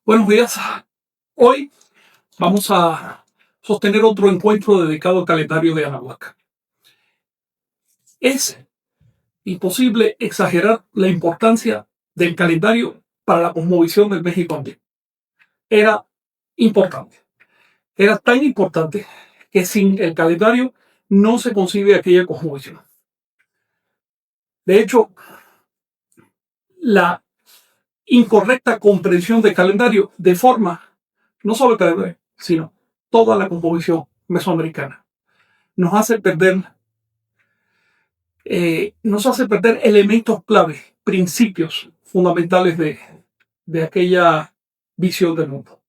Buenos días. Hoy vamos a sostener otro encuentro dedicado al calendario de Anahuac. Es imposible exagerar la importancia del calendario para la cosmovisión del México antiguo. Era importante. Era tan importante que sin el calendario no se concibe aquella cosmovisión. De hecho, la incorrecta comprensión del calendario deforma no solo el calendario, sino toda la cosmovisión mesoamericana. Nos hace perder elementos clave, principios fundamentales de aquella visión del mundo.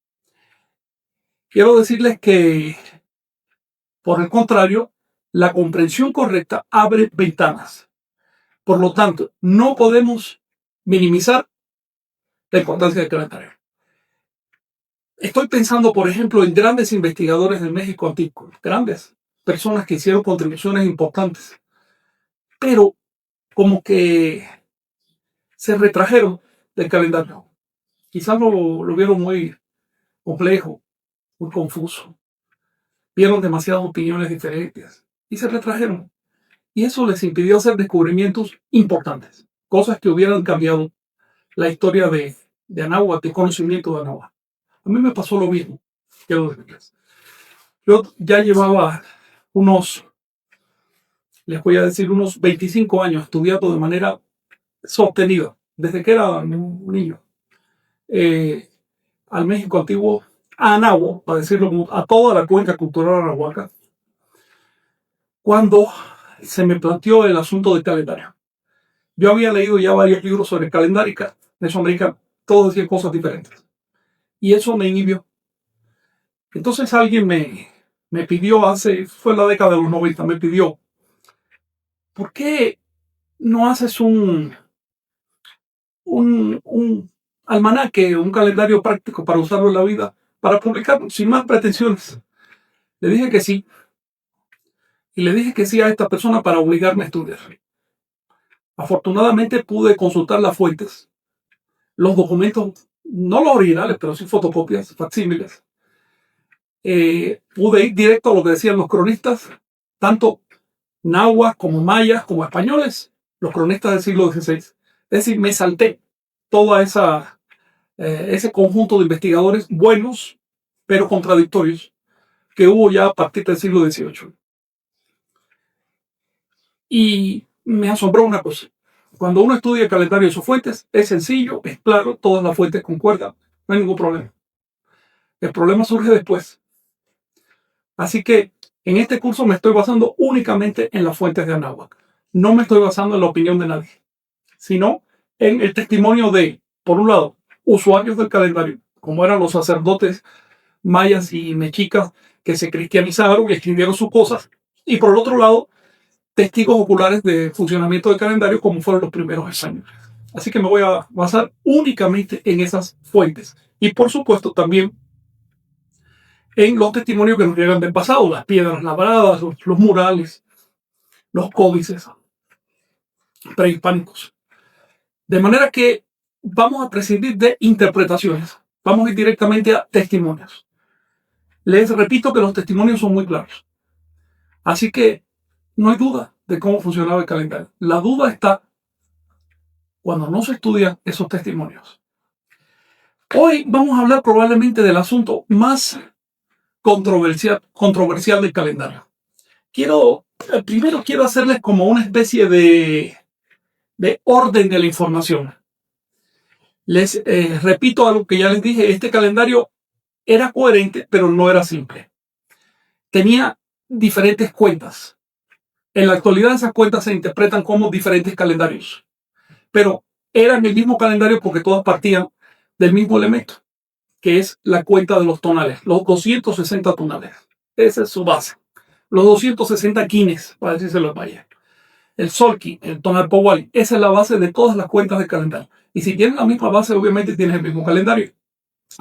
Quiero decirles que, por el contrario, la comprensión correcta abre ventanas. Por lo tanto, no podemos minimizar la importancia del calendario. Estoy pensando, por ejemplo, en grandes investigadores del México antiguo, grandes personas que hicieron contribuciones importantes, pero como que se retrajeron del calendario. Quizás lo vieron muy complejo, muy confuso. Vieron demasiadas opiniones diferentes y se retrajeron. Y eso les impidió hacer descubrimientos importantes, cosas que hubieran cambiado la historia de Anáhuac, de conocimiento de Anáhuac. A mí me pasó lo mismo, quiero decirles. Yo ya llevaba unos 25 años estudiando de manera sostenida, desde que era un niño, al México antiguo, a Anáhuac, para decirlo como a toda la cuenca cultural anahuaca, cuando se me planteó el asunto del calendario. Yo había leído ya varios libros sobre calendárica, Mesoamérica, todos decían cosas diferentes. Y eso me inhibió. Entonces alguien me pidió, fue en la década de los 90, me pidió, ¿por qué no haces un almanaque, un calendario práctico para usarlo en la vida, para publicarlo sin más pretensiones? Le dije que sí. Y le dije que sí a esta persona para obligarme a estudiar. Afortunadamente pude consultar las fuentes, los documentos, no los originales, pero sí fotocopias, facsímiles. Pude ir directo a lo que decían los cronistas, tanto náhuatl como mayas como españoles, los cronistas del siglo XVI. Es decir, me salté toda ese conjunto de investigadores buenos, pero contradictorios, que hubo ya a partir del siglo XVIII. Y me asombró una cosa. Cuando uno estudia el calendario de sus fuentes, es sencillo, es claro, todas las fuentes concuerdan, no hay ningún problema. El problema surge después. Así que en este curso me estoy basando únicamente en las fuentes de Anáhuac. No me estoy basando en la opinión de nadie, sino en el testimonio de, por un lado, usuarios del calendario, como eran los sacerdotes mayas y mexicas que se cristianizaron y escribieron sus cosas, y por el otro lado, testigos oculares de funcionamiento del calendario como fueron los primeros españoles. Así que me voy a basar únicamente en esas fuentes. Y por supuesto también en los testimonios que nos llegan del pasado, las piedras labradas, los murales, los códices prehispánicos. De manera que vamos a prescindir de interpretaciones. Vamos a ir directamente a testimonios. Les repito que los testimonios son muy claros. Así que no hay duda de cómo funcionaba el calendario. La duda está cuando no se estudian esos testimonios. Hoy vamos a hablar probablemente del asunto más controversial del calendario. Primero quiero hacerles como una especie de orden de la información. Les repito algo que ya les dije, este calendario era coherente, pero no era simple. Tenía diferentes cuentas. En la actualidad esas cuentas se interpretan como diferentes calendarios, pero eran el mismo calendario porque todas partían del mismo elemento, que es la cuenta de los tonales, los 260 tonales. Esa es su base. Los 260 quines, para decírselo en maya. El solki, el tonal powali, esa es la base de todas las cuentas de calendario. Y si tienes la misma base, obviamente tienes el mismo calendario,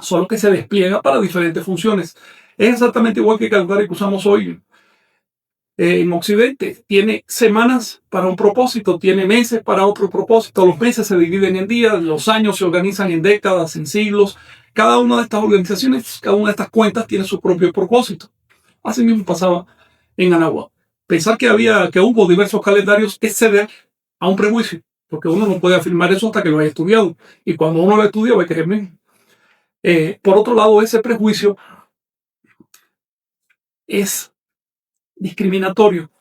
solo que se despliega para diferentes funciones. Es exactamente igual que el calendario que usamos hoy en Occidente. Tiene semanas para un propósito, tiene meses para otro propósito. Los meses se dividen en días, los años se organizan en décadas, en siglos, cada una de estas organizaciones, cada una de estas cuentas tiene su propio propósito. Así mismo pasaba en Anáhuac. Pensar que hubo diversos calendarios es ceder a un prejuicio, porque uno no puede afirmar eso hasta que lo haya estudiado. Y cuando uno lo estudia, ve que es el mismo. Por otro lado, ese prejuicio es discriminatorio.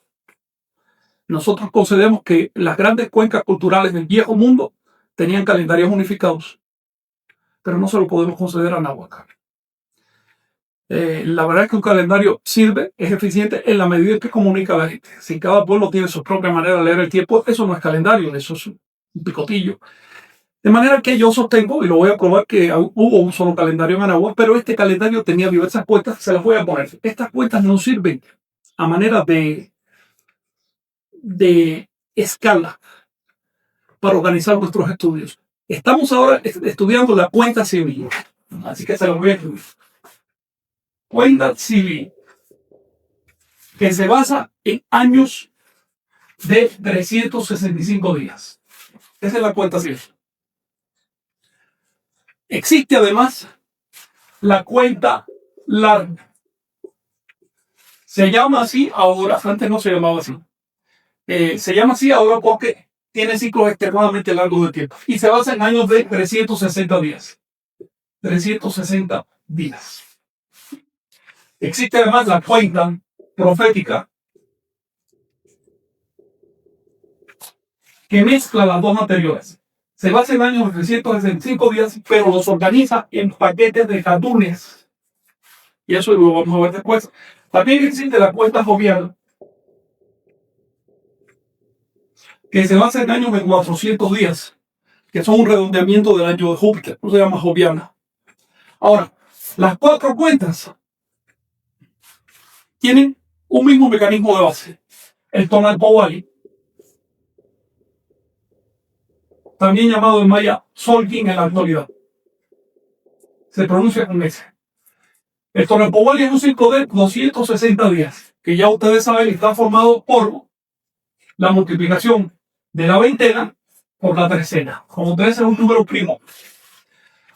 Nosotros concedemos que las grandes cuencas culturales del viejo mundo tenían calendarios unificados, pero no se lo podemos conceder a Anáhuac. La verdad es que un calendario sirve, es eficiente en la medida en que comunica a la gente. Si cada pueblo tiene su propia manera de leer el tiempo, eso no es calendario, eso es un picotillo. De manera que yo sostengo, y lo voy a probar, que hubo un solo calendario en Anáhuac, pero este calendario tenía diversas cuentas, se las voy a poner. Estas cuentas no sirven a manera de escala para organizar nuestros estudios. Estamos ahora estudiando la cuenta civil, así que se las voy a escribir. Cuenta civil, que se basa en años de 365 días. Esa es la cuenta civil. Existe además la cuenta larga. Se llama así ahora, antes no se llamaba así. Se llama así ahora porque tiene ciclos extremadamente largos de tiempo y se basa en años de 360 días. 360 días. Existe además la cuenta profética, que mezcla las dos anteriores. Se basa en años de 365 días, pero los organiza en paquetes de jadunes. Y eso lo vamos a ver después. También existe la cuenta joviana, que se basa en años de 400 días, que son un redondeamiento del año de Júpiter, no se llama joviana. Ahora, las cuatro cuentas tienen un mismo mecanismo de base, el Tonalpowali, también llamado en maya Solkin en la actualidad. Se pronuncia con S. El Tonalpowali es un ciclo de 260 días, que ya ustedes saben está formado por la multiplicación de la veintena por la trecena. Como 13 es un número primo,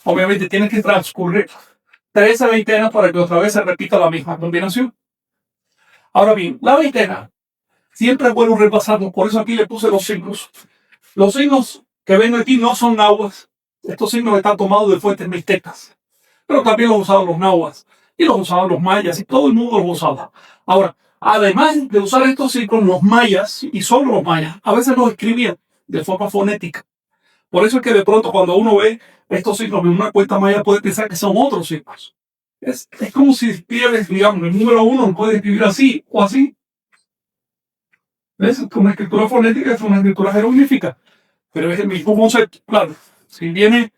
obviamente tiene que transcurrir 13 veintenas para que otra vez se repita la misma combinación. Ahora bien, la veintena siempre es bueno repasarlo, por eso aquí le puse los signos. Los signos que ven aquí no son nahuas. Estos signos están tomados de fuentes mixtecas, pero también los usaban los nahuas y los usaban los mayas y todo el mundo los usaba. Ahora, además de usar estos signos, los mayas, y solo los mayas, a veces los escribían de forma fonética. Por eso es que de pronto cuando uno ve estos signos en una cuenta maya puede pensar que son otros signos. Es como si escribes, digamos, el número 1 lo puede escribir así o así. ¿Ves? Una escritura fonética es una escritura jeroglífica, pero es el mismo concepto. Claro, si viene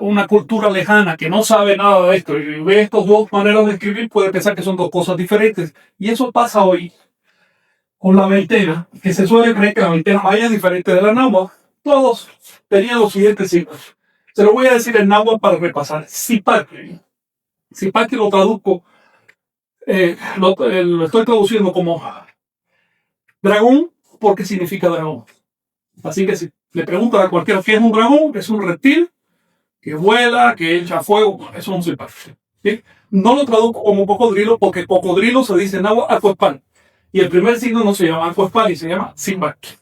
una cultura lejana que no sabe nada de esto y ve estas dos maneras de escribir, puede pensar que son dos cosas diferentes. Y eso pasa hoy con la veintena, que se suele creer que la veintena maya es diferente de la náhuatl. Todos tenían los siguientes signos. Se lo voy a decir en náhuatl para repasar. Zipacli. Zipacli lo traduzco, lo estoy traduciendo como dragón porque significa dragón. Así que si le preguntan a cualquiera qué es un dragón, es un reptil que vuela, que echa fuego, eso no se parece. ¿Sí? No lo traduzco como cocodrilo porque cocodrilo se dice en agua acuespal. Y el primer signo no se llama acuespal y se llama Zipacli.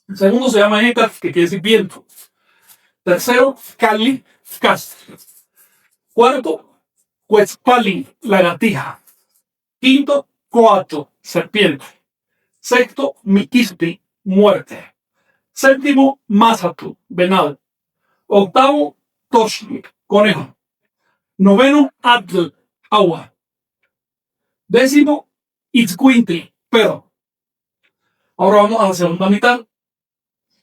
El segundo se llama Ecar, que quiere decir viento. Tercero, Cali, castro. Cuarto, Cuetzpali, lagartija. Quinto, Coato, serpiente. Sexto, Miquispi, muerte. Séptimo, Mazatl, venado. Octavo, Toshmi, conejo. Noveno, Atl, agua. Décimo, Itzcuintli, perro. Ahora vamos a la segunda mitad.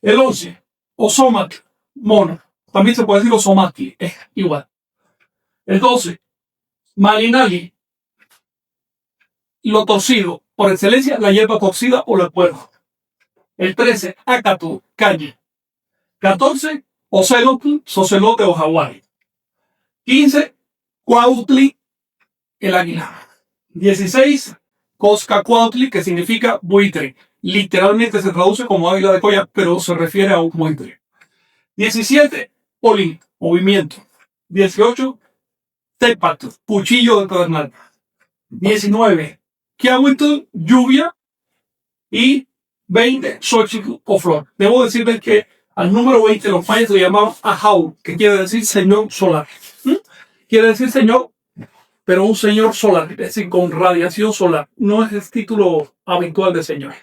El 11, Osomatl, mono. También se puede decir Osomatli, es igual. El 12, Malinali, lo torcido. Por excelencia, la hierba torcida o la cuerda. El 13, Acatu, calle. 14, Ocelotl, socelote o jaguar. 15, Cuautli, el águila. 16, Coscacuautli, que significa buitre. Literalmente se traduce como águila de collar, pero se refiere a un buitre. 17, Olin, movimiento. 18, Tepat, cuchillo de pedernal. 19, Kiawitl, lluvia. Y 20, Xochitl o flor. Debo decirles que al número 20 los mayas lo llamaban Ahau, que quiere decir señor solar. Quiere decir señor, pero un señor solar, es decir, con radiación solar. No es el título habitual de señor.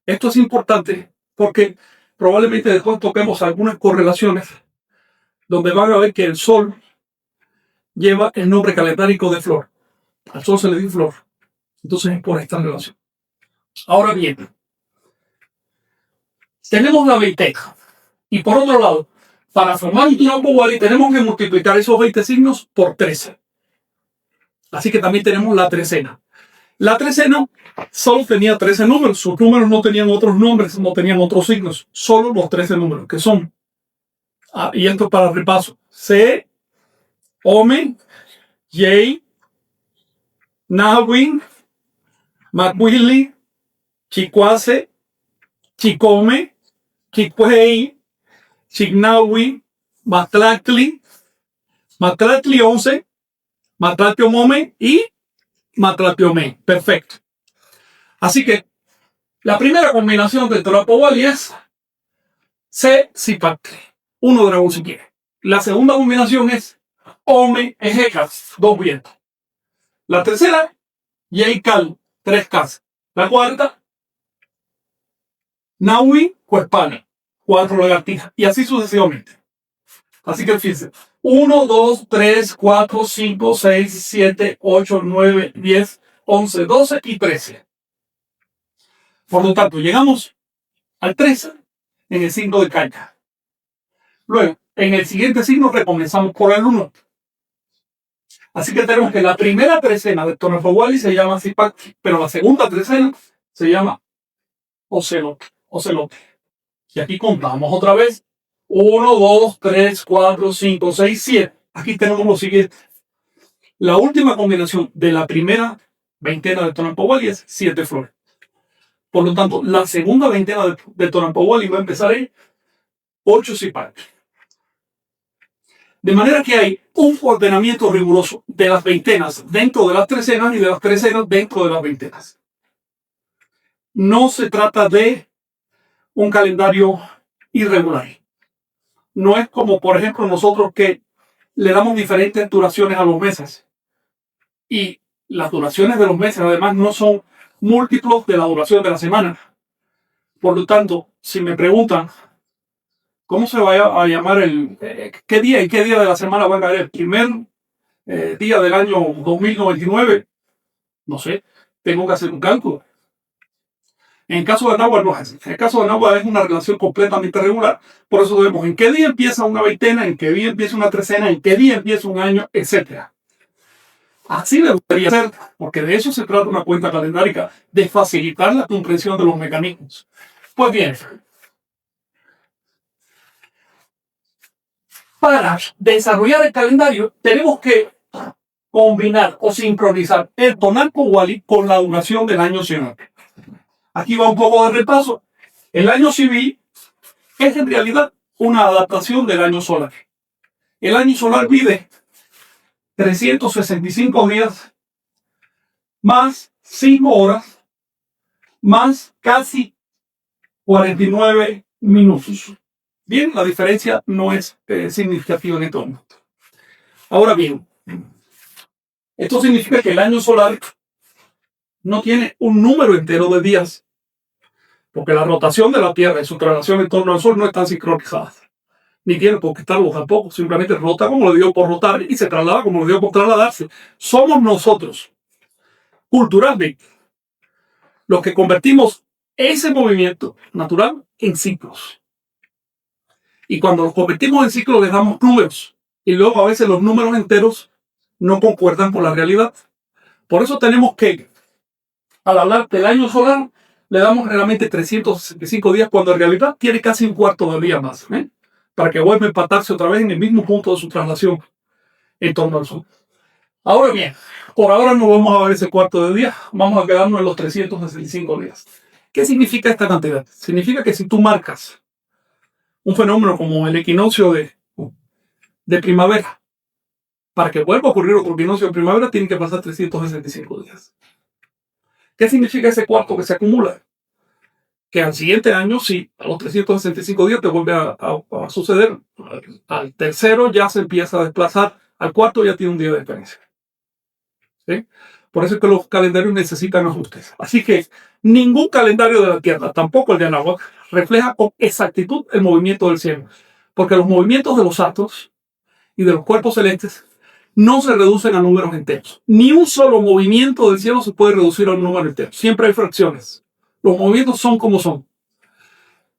Esto es importante porque probablemente después toquemos algunas correlaciones donde van a ver que el sol lleva el nombre calendárico de flor. Al sol se le dio flor. Entonces es por esta relación. Ahora bien, tenemos la veintena. Y por otro lado, para formar un trompo Wally tenemos que multiplicar esos 20 signos por 13. Así que también tenemos la trecena. La trecena solo tenía 13 números. Sus números no tenían otros nombres, no tenían otros signos. Solo los 13 números, que son, y esto es para repaso, C, Ome, J, Nawin, Makwili, Chikwase, Chicome, Chikwei, Chignawi, Matlatli, Matlatli 11, Matlatliomome y Matlatliome. Perfecto. Así que la primera combinación de Torapowali es C-Cipatli. Uno dragón si quiere. La segunda combinación es Ome Ejecas, 2 vientos. La tercera, Yeikal, 3 casas. La cuarta, Naui, Cuespana, 4 lagartijas. Y así sucesivamente. Así que fíjense. 1, 2, 3, 4, 5, 6, 7, 8, 9, 10, 11, 12 y 13. Por lo tanto, llegamos al 13 en el signo de caña. Luego, en el siguiente signo recomenzamos por el 1. Así que tenemos que la primera trecena de Torapowali se llama Cipatli, pero la segunda trecena se llama Ocelote. Y aquí contamos otra vez. 1, 2, 3, 4, 5, 6, 7. Aquí tenemos lo siguiente. La última combinación de la primera veintena de Torapowali es 7 flores. Por lo tanto, la segunda veintena de Torapowali va a empezar en 8 Cipatli. De manera que hay un ordenamiento riguroso de las veintenas dentro de las trecenas y de las trecenas dentro de las veintenas. No se trata de un calendario irregular. No es como, por ejemplo, nosotros que le damos diferentes duraciones a los meses. Y las duraciones de los meses, además, no son múltiplos de la duración de la semana. Por lo tanto, si me preguntan cómo se va a llamar qué día y qué día de la semana va a caer el primer día del año 2099, no sé, tengo que hacer un cálculo. En el caso de Anáhuac no es así. En el caso de Anáhuac es una relación completamente regular. Por eso vemos en qué día empieza una veintena, en qué día empieza una trecena, en qué día empieza un año, etc. Así debería ser, porque de eso se trata una cuenta calendárica, de facilitar la comprensión de los mecanismos. Pues bien, para desarrollar el calendario tenemos que combinar o sincronizar el Tonalpowali con la duración del año civil. Aquí va un poco de repaso. El año civil es en realidad una adaptación del año solar. El año solar vive 365 días más 5 horas más casi 49 minutos. Bien, la diferencia no es significativa en este momento. Ahora bien, esto significa que el año solar no tiene un número entero de días, porque la rotación de la Tierra y su traslación en torno al Sol no están sincronizadas. Ni tiene por qué estarlo tampoco, simplemente rota como lo dio por rotar y se traslada como lo dio por trasladarse. Somos nosotros, culturalmente, los que convertimos ese movimiento natural en ciclos. Y cuando los convertimos en ciclos les damos números. Y luego a veces los números enteros no concuerdan con la realidad. Por eso tenemos que, al hablar del año solar, le damos realmente 365 días, cuando en realidad tiene casi un cuarto de día más, para que vuelva a empatarse otra vez en el mismo punto de su traslación en torno al Sol. Ahora bien, por ahora no vamos a ver ese cuarto de día, vamos a quedarnos en los 365 días. ¿Qué significa esta cantidad? Significa que si tú marcas un fenómeno como el equinoccio de primavera para que vuelva a ocurrir otro equinoccio de primavera tienen que pasar 365 días. ¿Qué significa ese cuarto que se acumula? Que al siguiente año, sí, a los 365 días te vuelve a suceder. Al tercero ya se empieza a desplazar, al cuarto ya tiene un día de diferencia. ¿Sí? Por eso es que los calendarios necesitan ajustes. Así que ningún calendario de la Tierra, tampoco el de Anáhuac, refleja con exactitud el movimiento del cielo. Porque los movimientos de los astros y de los cuerpos celestes no se reducen a números enteros. Ni un solo movimiento del cielo se puede reducir a un número entero. Siempre hay fracciones. Los movimientos son como son.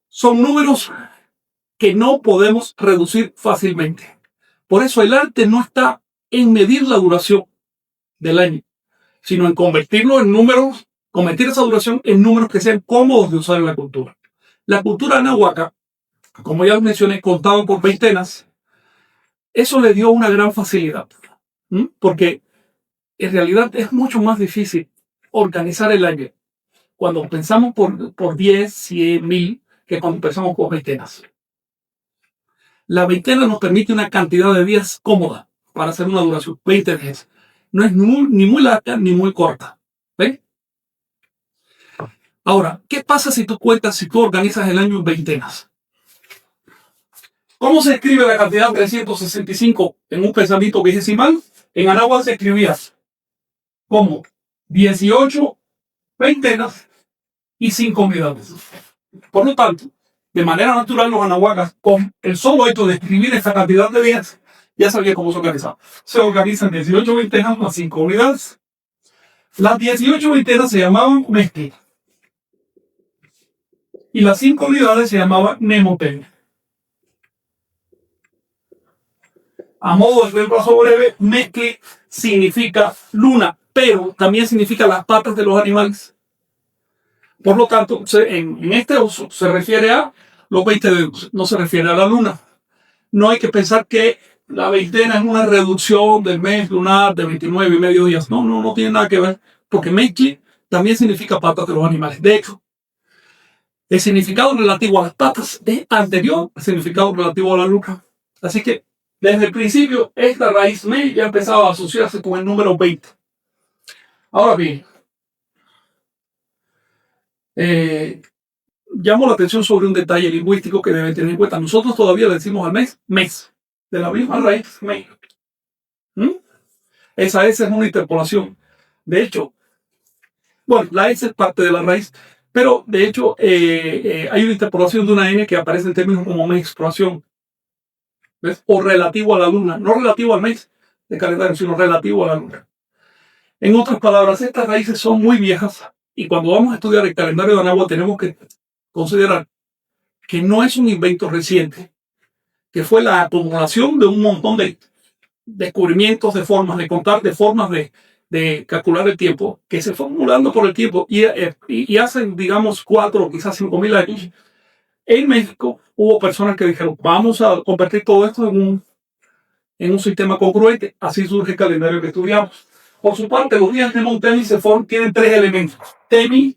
Son números que no podemos reducir fácilmente. Por eso el arte no está en medir la duración del año, sino en convertirlo en números, convertir esa duración en números que sean cómodos de usar en la cultura. La cultura anahuaca, como ya mencioné, contaba por veintenas. Eso le dio una gran facilidad, porque en realidad es mucho más difícil organizar el año cuando pensamos por 10, 100, 1000, que cuando pensamos por veintenas. La veintena nos permite una cantidad de días cómoda para hacer una duración, 20 días. No es ni muy larga ni muy corta. ¿Ven? Ahora, ¿qué pasa si tú organizas el año en veintenas? ¿Cómo se escribe la cantidad 365 en un pensamiento vigesimal? En Anáhuac se escribía como 18 veintenas y 5 unidades. Por lo tanto, de manera natural, los anahuacas, con el solo hecho de escribir esta cantidad de días, ya sabían cómo se organizaba. Se organizan 18 veintenas más 5 unidades. Las 18 veintenas se llamaban mezcli. Y las 5 unidades se llamaban nemotén. A modo de repaso breve, mezcli significa luna, pero también significa las patas de los animales. Por lo tanto, en este uso se refiere a los 20 dedos, no se refiere a la luna. No hay que pensar que la veintena es una reducción del mes lunar de 29 y medio días. No tiene nada que ver, porque mezcli también significa patas de los animales. De hecho, el significado relativo a las patas es anterior al significado relativo a la luna. Así que, desde el principio, esta raíz me ya empezaba a asociarse con el número 20. Ahora bien, llamo la atención sobre un detalle lingüístico que deben tener en cuenta. Nosotros todavía le decimos al mes, de la misma raíz, mes. Esa S es una interpolación. De hecho, bueno, la S es parte de la raíz, pero de hecho hay una interpolación de una N que aparece en términos como menstruación. ¿Ves? O relativo a la luna, no relativo al mes de calendario, sino relativo a la luna. En otras palabras, estas raíces son muy viejas y cuando vamos a estudiar el calendario de Anáhuac tenemos que considerar que no es un invento reciente, que fue la acumulación de un montón de descubrimientos de formas de contar, de formas de calcular el tiempo, que se fue acumulando por el tiempo y hace, digamos, 4 o quizás 5.000 años. En México hubo personas que dijeron, vamos a convertir todo esto en un sistema congruente. Así surge el calendario que estudiamos. Por su parte, los días de Nemotemi tienen 3 elementos. Temi,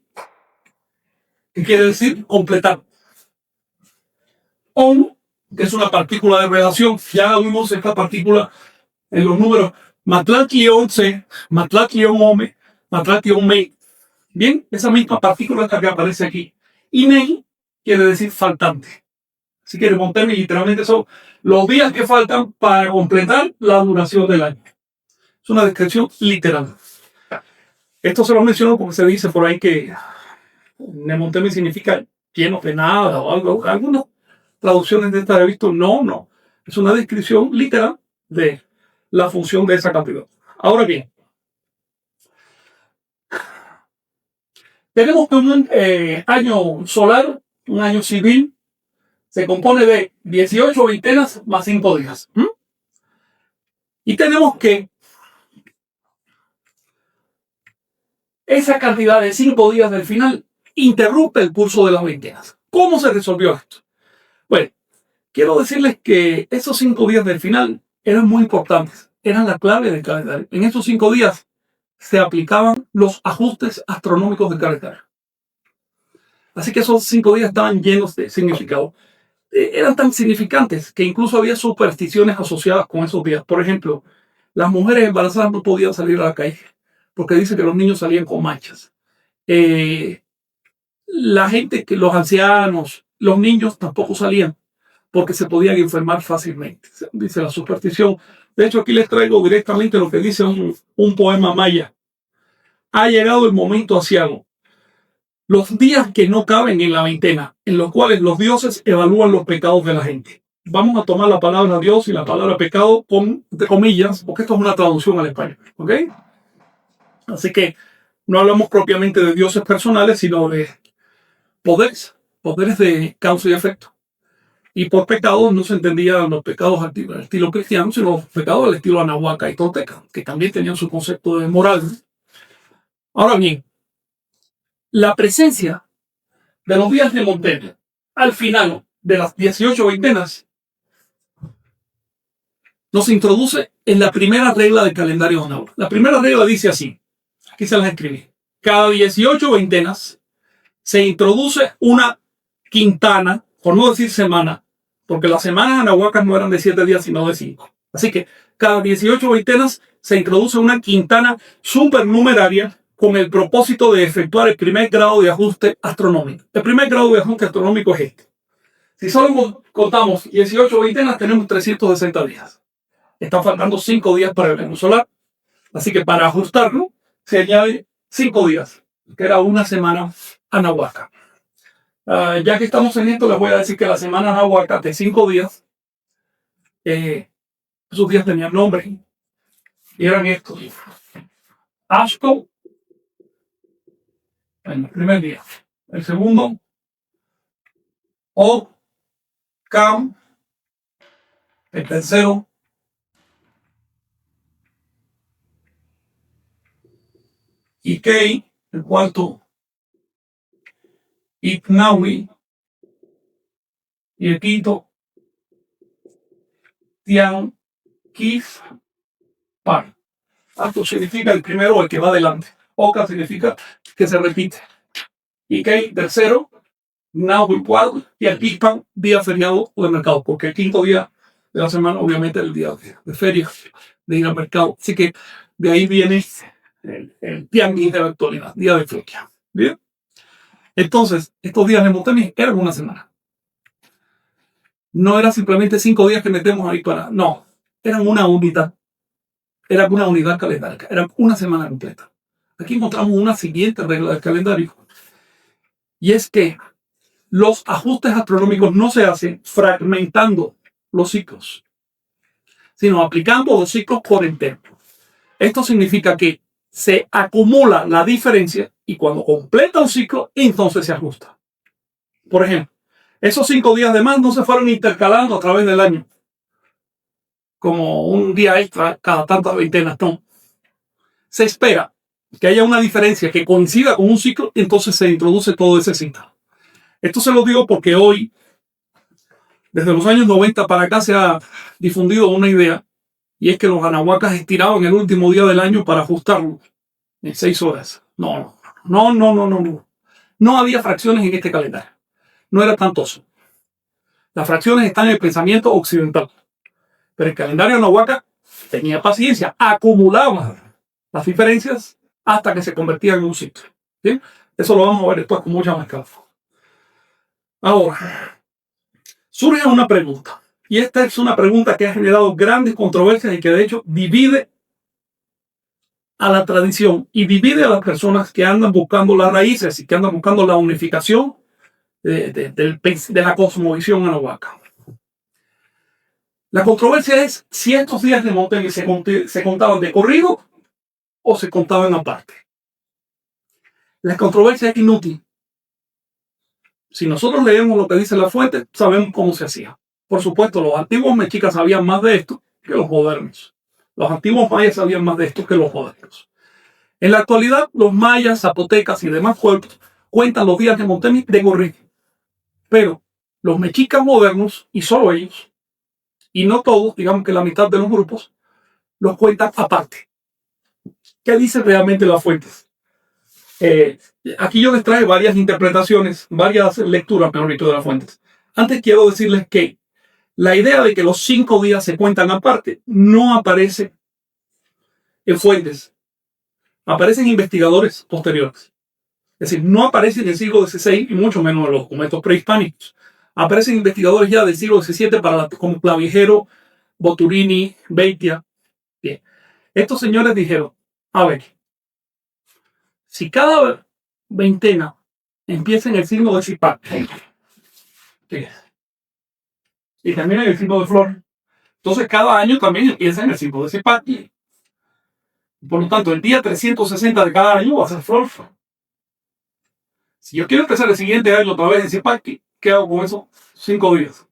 que quiere decir completar. On, que es una partícula de relación. Ya vimos esta partícula en los números Matlatli-11, Matlatli-Ome, Matlatli-Ome. Bien, esa misma partícula que aparece aquí. Y Nei quiere decir faltante. Si quiere Nemotemi, literalmente son los días que faltan para completar la duración del año. Es una descripción literal. Esto se lo menciono porque se dice por ahí que Nemotemi significa lleno de nada o algo. Algunas traducciones de esta he visto, no. Es una descripción literal de la función de esa cantidad. Ahora bien, tenemos que un año solar, un año civil, se compone de 18 veintenas más 5 días. Y tenemos que esa cantidad de 5 días del final interrumpe el curso de las veintenas. ¿Cómo se resolvió esto? Bueno, quiero decirles que esos 5 días del final eran muy importantes, eran la clave del calendario. En esos 5 días se aplicaban los ajustes astronómicos del calendario. Así que esos 5 días estaban llenos de significado. Eran tan significantes que incluso había supersticiones asociadas con esos días. Por ejemplo, Las mujeres embarazadas no podían salir a la calle porque dice que los niños salían con manchas. La gente, que los ancianos, los niños tampoco salían porque se podían enfermar fácilmente, dice la superstición. De hecho, aquí les traigo directamente lo que dice un poema maya. Ha llegado el momento anciano, los días que no caben en la veintena, en los cuales los dioses evalúan los pecados de la gente. Vamos a tomar la palabra Dios y la palabra pecado con, entre comillas, porque esto es una traducción al español, ¿ok? Así que no hablamos propiamente de dioses personales, sino de poderes de causa y efecto. Y por pecados no se entendían los pecados al estilo cristiano, sino los pecados al estilo anahuaca y tolteca, que también tenían su concepto de moral. Ahora bien, la presencia de los días de Montaigne al final de las 18 veintenas nos introduce en la primera regla del calendario de Nahuatl. La primera regla dice así, aquí se las escribí: cada 18 veintenas se introduce una quintana, por no decir semana, porque las semanas anahuacas no eran de 7 días, sino de 5. Así que cada 18 veintenas se introduce una quintana supernumeraria con el propósito de efectuar el primer grado de ajuste astronómico. El primer grado de ajuste astronómico es este. Si solo contamos 18 veintenas, tenemos 360 días. Están faltando 5 días para el año solar. Así que para ajustarlo, se añade 5 días, que era una semana anahuaca. Ya que estamos en esto, les voy a decir que la semana anahuaca de 5 días, esos días tenían nombre. Y eran estos: Ashko, en el primer día. El segundo, O, Cam. El tercero, Ikei. El cuarto, Iknawi. Y el quinto, Tian Kif Par. Esto significa el primero, el que va adelante. Oka significa que se repite. Ikei, tercero. Nahui, cuarto. Y el Kifpan, día feriado o de mercado, porque el quinto día de la semana, obviamente, es el día de feria, de ir al mercado. Así que de ahí viene el tianguis de la actualidad, día de feria. Bien. Entonces, estos días de Montaigne eran una semana. No era simplemente 5 días que metemos ahí para. No, eran una unidad. Era una unidad calendárica. Era una semana completa. Aquí encontramos una siguiente regla del calendario. Y es que los ajustes astronómicos no se hacen fragmentando los ciclos, sino aplicando los ciclos por entero. Esto significa que se acumula la diferencia y cuando completa un ciclo, entonces se ajusta. Por ejemplo, esos 5 días de más no se fueron intercalando a través del año, como un día extra cada tantas veintenas, no. Se espera que haya una diferencia que coincida con un ciclo y entonces se introduce todo ese ciclo. Esto se lo digo porque hoy, desde los años 90 para acá, se ha difundido una idea, y es que los anahuacas estiraban el último día del año para ajustarlo en 6 horas. No. No había fracciones en este calendario. No era tanto eso. Las fracciones están en el pensamiento occidental. Pero el calendario anahuaca tenía paciencia, acumulaba las diferencias hasta que se convertía en un ciclo. ¿Bien? Eso lo vamos a ver después con mucha más calma. Ahora, surge una pregunta. Y esta es una pregunta que ha generado grandes controversias y que de hecho divide a la tradición y divide a las personas que andan buscando las raíces y que andan buscando la unificación de la cosmovisión anahuaca. La controversia es si estos días de Montaigne se contaban de corrido o se contaban aparte. La controversia es inútil. Si nosotros leemos lo que dice la fuente, sabemos cómo se hacía. Por supuesto, los antiguos mexicas sabían más de esto que los modernos. Los antiguos mayas sabían más de esto que los modernos. En la actualidad, los mayas, zapotecas y demás pueblos cuentan los días de Montaigne de corrido. Pero los mexicas modernos, y solo ellos, y no todos, digamos que la mitad de los grupos, los cuentan aparte. ¿Qué dicen realmente las fuentes? Aquí yo les traje varias interpretaciones, varias lecturas, mejor dicho, de las fuentes. Antes quiero decirles que la idea de que los 5 días se cuentan aparte no aparece en fuentes, aparecen investigadores posteriores. Es decir, no aparece en el siglo XVI y mucho menos en los documentos prehispánicos. Aparecen investigadores ya del siglo XVII como Clavijero, Boturini, Beitia. Bien. Estos señores dijeron, a ver, si cada veintena empieza en el signo de Zipaquirá y termina en el signo de Flor, entonces cada año también empieza en el signo de Zipaquirá. Por lo tanto, el día 360 de cada año va a ser Flor. Si yo quiero empezar el siguiente año otra vez en Zipaquirá, ¿qué hago con esos 5 días?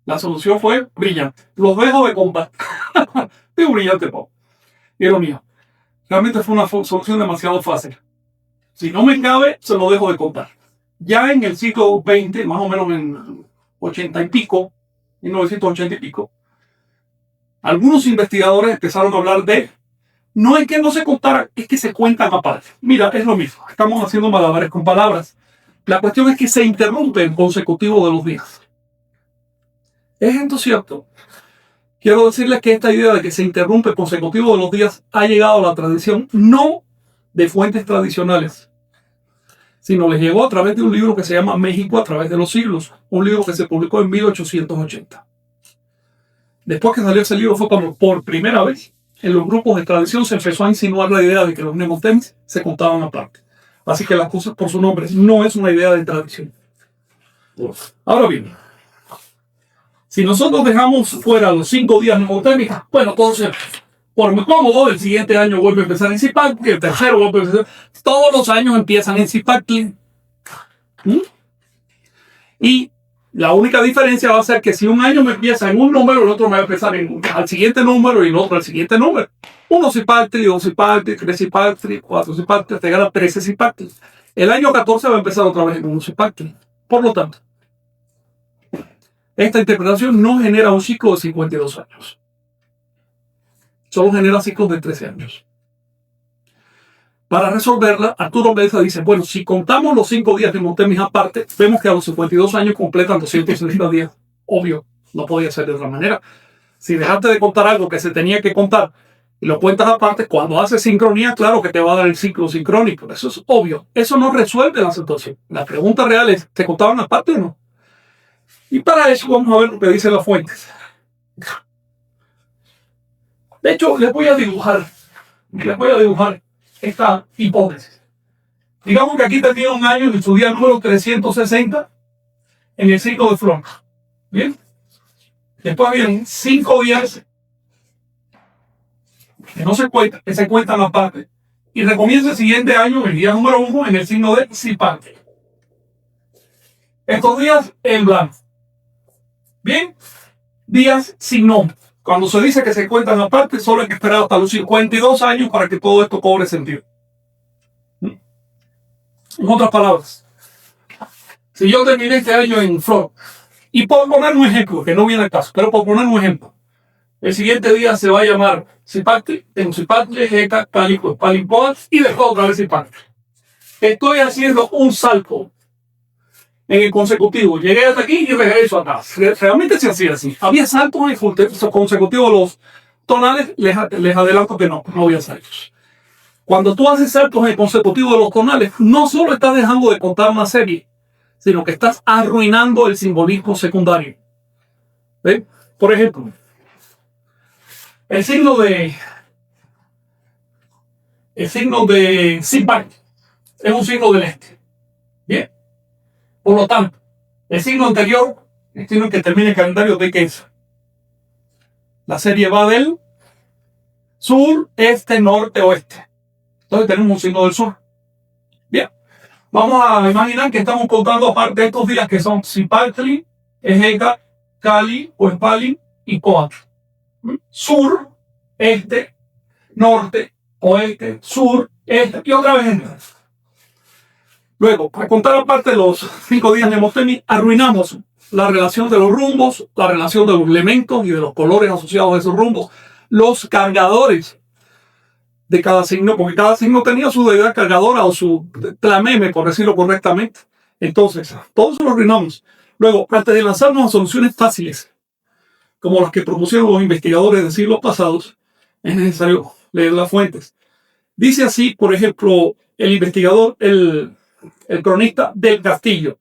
La solución fue brillante. Los dejo de contar. Digo brillante, Pau. Ironía. Realmente fue una solución demasiado fácil. Si no me cabe, se lo dejo de contar. Ya en el siglo XX, más o menos en 80 y pico, 1980 y pico, algunos investigadores empezaron a hablar de, no es que no se contara, es que se cuentan aparte. Mira, es lo mismo. Estamos haciendo malabares con palabras. La cuestión es que se interrumpe el consecutivo de los días. ¿Es esto cierto? Quiero decirles que esta idea de que se interrumpe el consecutivo de los días ha llegado a la tradición no de fuentes tradicionales, sino les llegó a través de un libro que se llama México a través de los siglos, un libro que se publicó en 1880. Después que salió ese libro fue cuando por primera vez en los grupos de tradición se empezó a insinuar la idea de que los mnemotemis se contaban aparte. Así que las cosas por su nombre no es una idea de tradición. Ahora bien, si nosotros dejamos fuera los 5 días mnemotémicos, bueno, entonces, por muy cómodo, el siguiente año vuelve a empezar en Zipaquirá, el tercero vuelve a empezar. Todos los años empiezan en Zipaquirá. Y la única diferencia va a ser que si un año me empieza en un número, el otro me va a empezar al siguiente número y el otro al siguiente número. 1 Zipaquirá, 2 Zipaquirá, 3 Zipaquirá, 4 Zipaquirá, te gana 13 Zipaquirá. El año 14 va a empezar otra vez en 1 Zipaquirá. Por lo tanto, esta interpretación no genera un ciclo de 52 años. Solo genera ciclos de 13 años. Para resolverla, Arturo Meza dice, bueno, si contamos los 5 días de mnemotemis aparte, vemos que a los 52 años completan 260 días. Obvio, no podía ser de otra manera. Si dejaste de contar algo que se tenía que contar y lo cuentas aparte, cuando haces sincronía, claro que te va a dar el ciclo sincrónico. Eso es obvio. Eso no resuelve la situación. La pregunta real es, ¿te contaban aparte o no? Y para eso vamos a ver lo que dicen las fuentes. De hecho, les voy a dibujar esta hipótesis. Digamos que aquí termina un año en su día número 360 en el ciclo de Flor. ¿Bien? Después vienen 5 días que no se cuentan, que se cuentan aparte. Y recomienza el siguiente año, el día número 1, en el signo de Zipaquirá. Estos días en blanco. Bien, días sin nombre. Cuando se dice que se cuentan aparte, solo hay que esperar hasta los 52 años para que todo esto cobre sentido. En otras palabras, si yo terminé este año en Flor, y por poner un ejemplo, que no viene al caso, pero por poner un ejemplo, el siguiente día se va a llamar Zipaquirá, en Zipaquirá, Heca, Calico, Palimpoa, y después otra vez Zipaquirá. Estoy haciendo un salto en el consecutivo. Llegué hasta aquí y regreso atrás. Realmente se hacía así. Había saltos en el consecutivo. Los tonales, les adelanto que no había saltos. Cuando tú haces saltos en el consecutivo de los tonales, no solo estás dejando de contar una serie, sino que estás arruinando el simbolismo secundario. ¿Ven? Por ejemplo, el signo de Zipaquirá es un signo del este. Bien. Por lo tanto, el signo anterior, el signo que termina el calendario, ¿de qué es? La serie va del sur, este, norte, oeste. Entonces tenemos un signo del sur. Bien. Vamos a imaginar que estamos contando aparte de estos días que son Zipaquirá, Ejeca, Cali, Huespali y Coatl. Sur, este, norte, oeste, sur, este y otra vez este. Luego, para contar aparte los 5 días de mnemotemis, arruinamos la relación de los rumbos, la relación de los elementos y de los colores asociados a esos rumbos, los cargadores de cada signo, porque cada signo tenía su deidad cargadora o su tlameme, por decirlo correctamente. Entonces, todo eso lo arruinamos. Luego, antes de lanzarnos a soluciones fáciles, como las que propusieron los investigadores de siglos pasados, es necesario leer las fuentes. Dice así, por ejemplo, el investigador, el cronista del Castillo.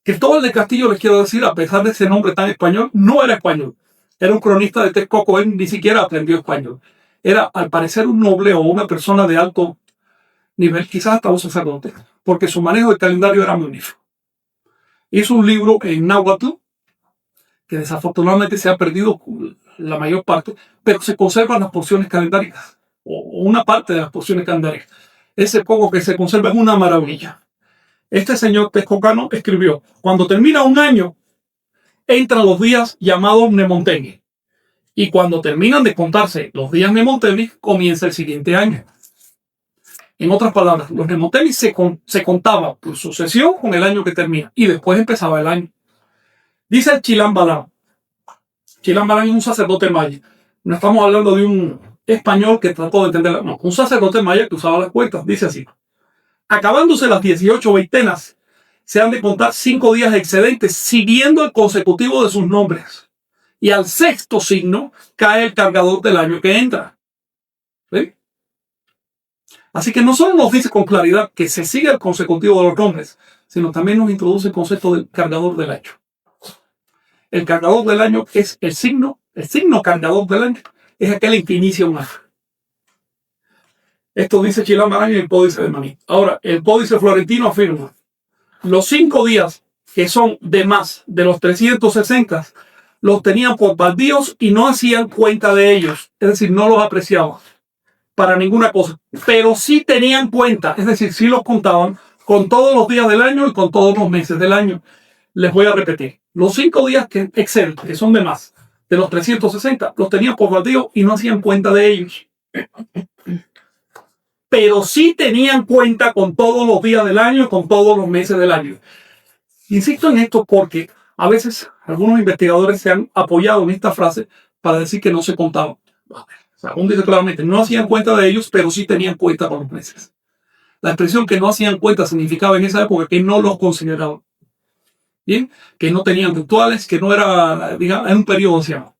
Cristóbal del Castillo, les quiero decir, a pesar de ese nombre tan español, no era español. Era un cronista de Texcoco, él ni siquiera aprendió español. Era, al parecer, un noble o una persona de alto nivel, quizás hasta un sacerdote, porque su manejo del calendario era magnífico. Hizo un libro en náhuatl, que desafortunadamente se ha perdido la mayor parte, pero se conservan las porciones calendáricas, o una parte de las porciones calendáricas. Ese poco que se conserva es una maravilla. Este señor texcocano escribió: cuando termina un año, entran los días llamados Nemonteni. Y cuando terminan de contarse los días Nemonteni, comienza el siguiente año. En otras palabras, los Nemonteni se contaban por sucesión con el año que termina, y después empezaba el año. Dice el Chilam Balam. Chilam Balam es un sacerdote maya. No estamos hablando de un español que trató de entenderla. No, un sacerdote maya que usaba las cuentas. Dice así: acabándose las 18 veintenas, se han de contar 5 días excedentes siguiendo el consecutivo de sus nombres. Y al sexto signo cae el cargador del año que entra. ¿Sí? Así que no solo nos dice con claridad que se sigue el consecutivo de los nombres, sino también nos introduce el concepto del cargador del año. El cargador del año es el signo cargador del año es aquel en que inicia un año. Esto dice Chilam Balam y el Códice de Maní. Ahora, el Códice Florentino afirma: los 5 días que son de más de los 360 los tenían por baldíos y no hacían cuenta de ellos. Es decir, no los apreciaban para ninguna cosa. Pero sí tenían cuenta, es decir, sí los contaban con todos los días del año y con todos los meses del año. Les voy a repetir: los 5 días que exceden, que son de más de los 360, los tenían por baldío y no hacían cuenta de ellos. Pero sí tenían cuenta con todos los días del año, con todos los meses del año. Insisto en esto porque a veces algunos investigadores se han apoyado en esta frase para decir que no se contaban. O sea, aún dice claramente, no hacían cuenta de ellos, pero sí tenían cuenta con los meses. La expresión que no hacían cuenta significaba en esa época que no los consideraban. Bien, que no tenían rituales, que no era, digamos, en un periodo anciano.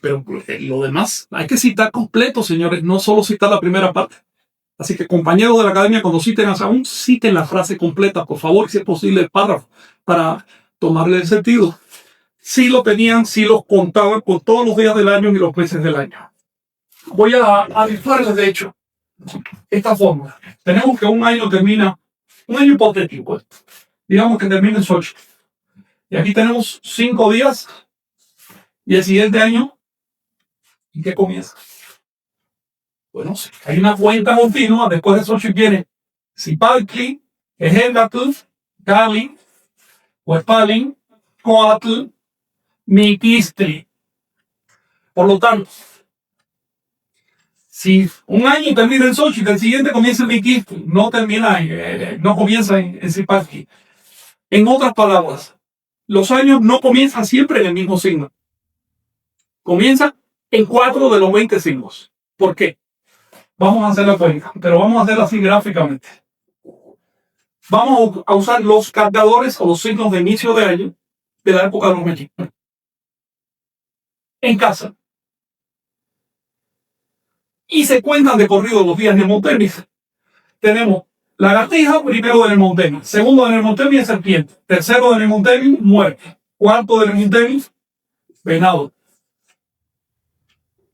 Pero lo demás hay que citar completo, señores, no solo citar la primera parte. Así que, compañeros de la academia, cuando citen a Sahún, citen la frase completa, por favor, y si es posible el párrafo, para tomarle el sentido. Sí lo tenían, sí los contaban con todos los días del año y los meses del año. Voy a dibujarles, de hecho, esta fórmula. Tenemos que un año termina, un año hipotético, digamos que termina en 8. Y aquí tenemos 5 días, y el siguiente año, ¿y qué comienza? Bueno, sí, hay una cuenta continua. Después de Xochitl viene Zipaltli, Ejendatl, Cali, Huespalin, Coatl, Miquistli. Por lo tanto, si un año termina en Xochitl, el siguiente comienza en Miquistli, no termina, no comienza en Zipaltli. En otras palabras, los años no comienzan siempre en el mismo signo. Comienzan en 4 de los 20 signos. ¿Por qué? Vamos a hacer la cuenta, pero vamos a hacerla así gráficamente. Vamos a usar los cargadores o los signos de inicio de año de la época de los mexicanos. En casa. Y se cuentan de corrido los días de Nemonteni. Tenemos lagartija, primero de Nemonteni, segundo de Nemonteni, serpiente, tercero de Nemonteni, muerte, cuarto de Nemonteni, venado,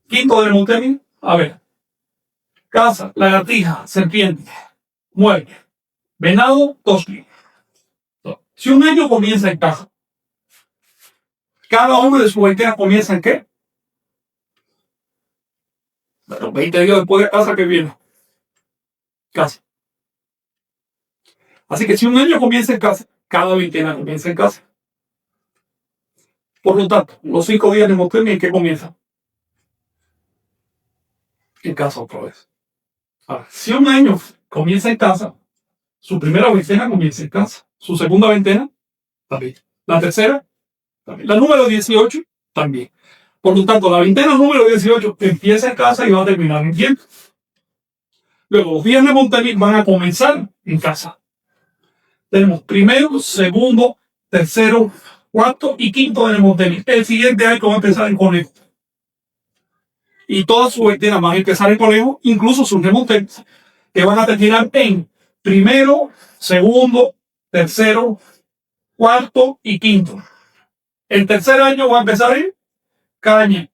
quinto de Nemonteni, a ver, casa, lagartija, serpiente, muerte, venado, tosqui. Si un año comienza en casa, cada uno de sus veintenas comienza en ¿qué? Bueno, 20 días después de casa que viene. Casa. Así que si un año comienza en casa, cada veintena comienza en casa. Por lo tanto, los 5 días de Nemonteni, ¿en qué comienza? En casa otra vez. Ahora, si un año comienza en casa, su primera veintena comienza en casa. Su segunda veintena, también. La tercera, también. La número 18, también. Por lo tanto, la veintena número 18 empieza en casa y va a terminar en tiempo. Luego, los días de Nemonteni van a comenzar en casa. Tenemos primero, segundo, tercero, cuarto y quinto de Nemonteni. El siguiente año va a empezar en conejo. y todas sus veintenas van a empezar en conejo, incluso sus remontantes, que van a terminar en primero, segundo, tercero, cuarto y quinto. El tercer año va a empezar en caña.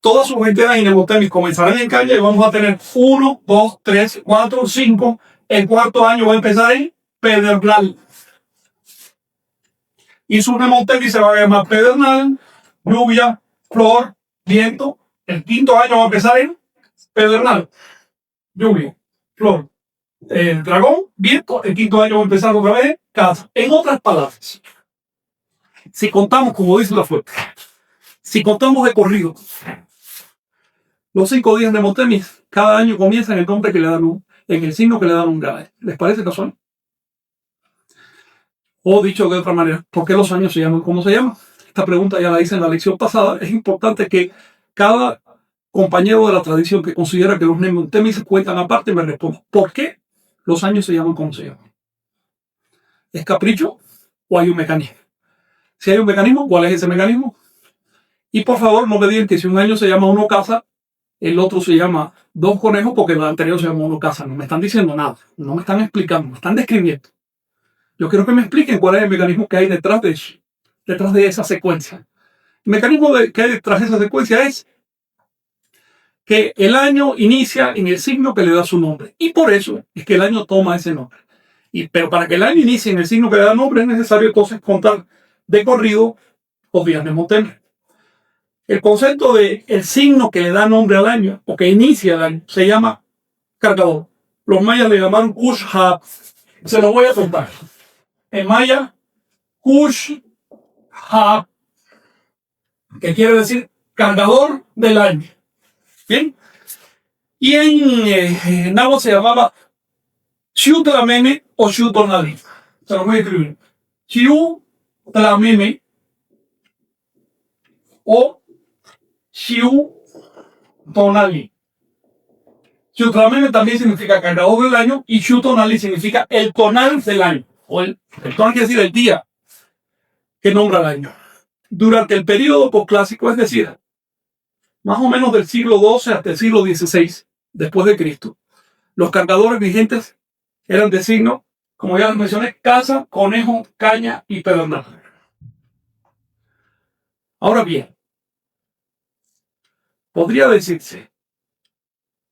Todas sus veintenas y remontantes comenzarán en caña y vamos a tener 1, 2, 3, 4, 5. El cuarto año va a empezar en pedernal. Y su remontantes se va a llamar pedernal, lluvia, flor, viento. El quinto año va a empezar en pedernal, lluvia, flor, dragón, viento. El quinto año va a empezar otra vez casa. En otras palabras, si contamos, como dice la fuente, si contamos de corrido, los 5 días de Montemis, cada año comienza en el nombre que le dan en el signo que le dan un grave. ¿Les parece casual? O dicho de otra manera, ¿por qué los años se llaman como se llaman? Esta pregunta ya la hice en la lección pasada. Es importante que cada compañero de la tradición que considera que los Montemis se cuentan aparte me responda, ¿por qué los años se llaman como se llaman? ¿Es capricho o hay un mecanismo? Si hay un mecanismo, ¿cuál es ese mecanismo? Y por favor, no me digan que si un año se llama uno casa, el otro se llama 2 conejos porque el anterior se llama uno casa. No me están diciendo nada, no me están explicando, me están describiendo. Yo quiero que me expliquen cuál es el mecanismo que hay detrás de esa secuencia. El mecanismo que hay detrás de esa secuencia es que el año inicia en el signo que le da su nombre. Y por eso es que el año toma ese nombre. Pero para que el año inicie en el signo que le da nombre es necesario entonces contar de corrido los días de Montemis. El concepto de el signo que le da nombre al año o que inicia el año se llama cargador. Los mayas le llamaron Kush-Ha. Se lo voy a contar. En maya, Kush-Ha, que quiere decir cargador del año. ¿Bien? Y en náhuatl se llamaba Xiutlameme o Xiutonali. Se lo voy a escribir. Xiutlameme o Xiutonali. Xiutlameme también significa cargador del año y Xiutonali significa el tonal del año. O el tonal quiere decir el día que nombra el año. Durante el periodo posclásico, es decir, más o menos del siglo XII hasta el siglo XVI, después de Cristo, los cargadores vigentes eran de signo, como ya les mencioné, casa, conejo, caña y pedernal. Ahora bien, podría decirse,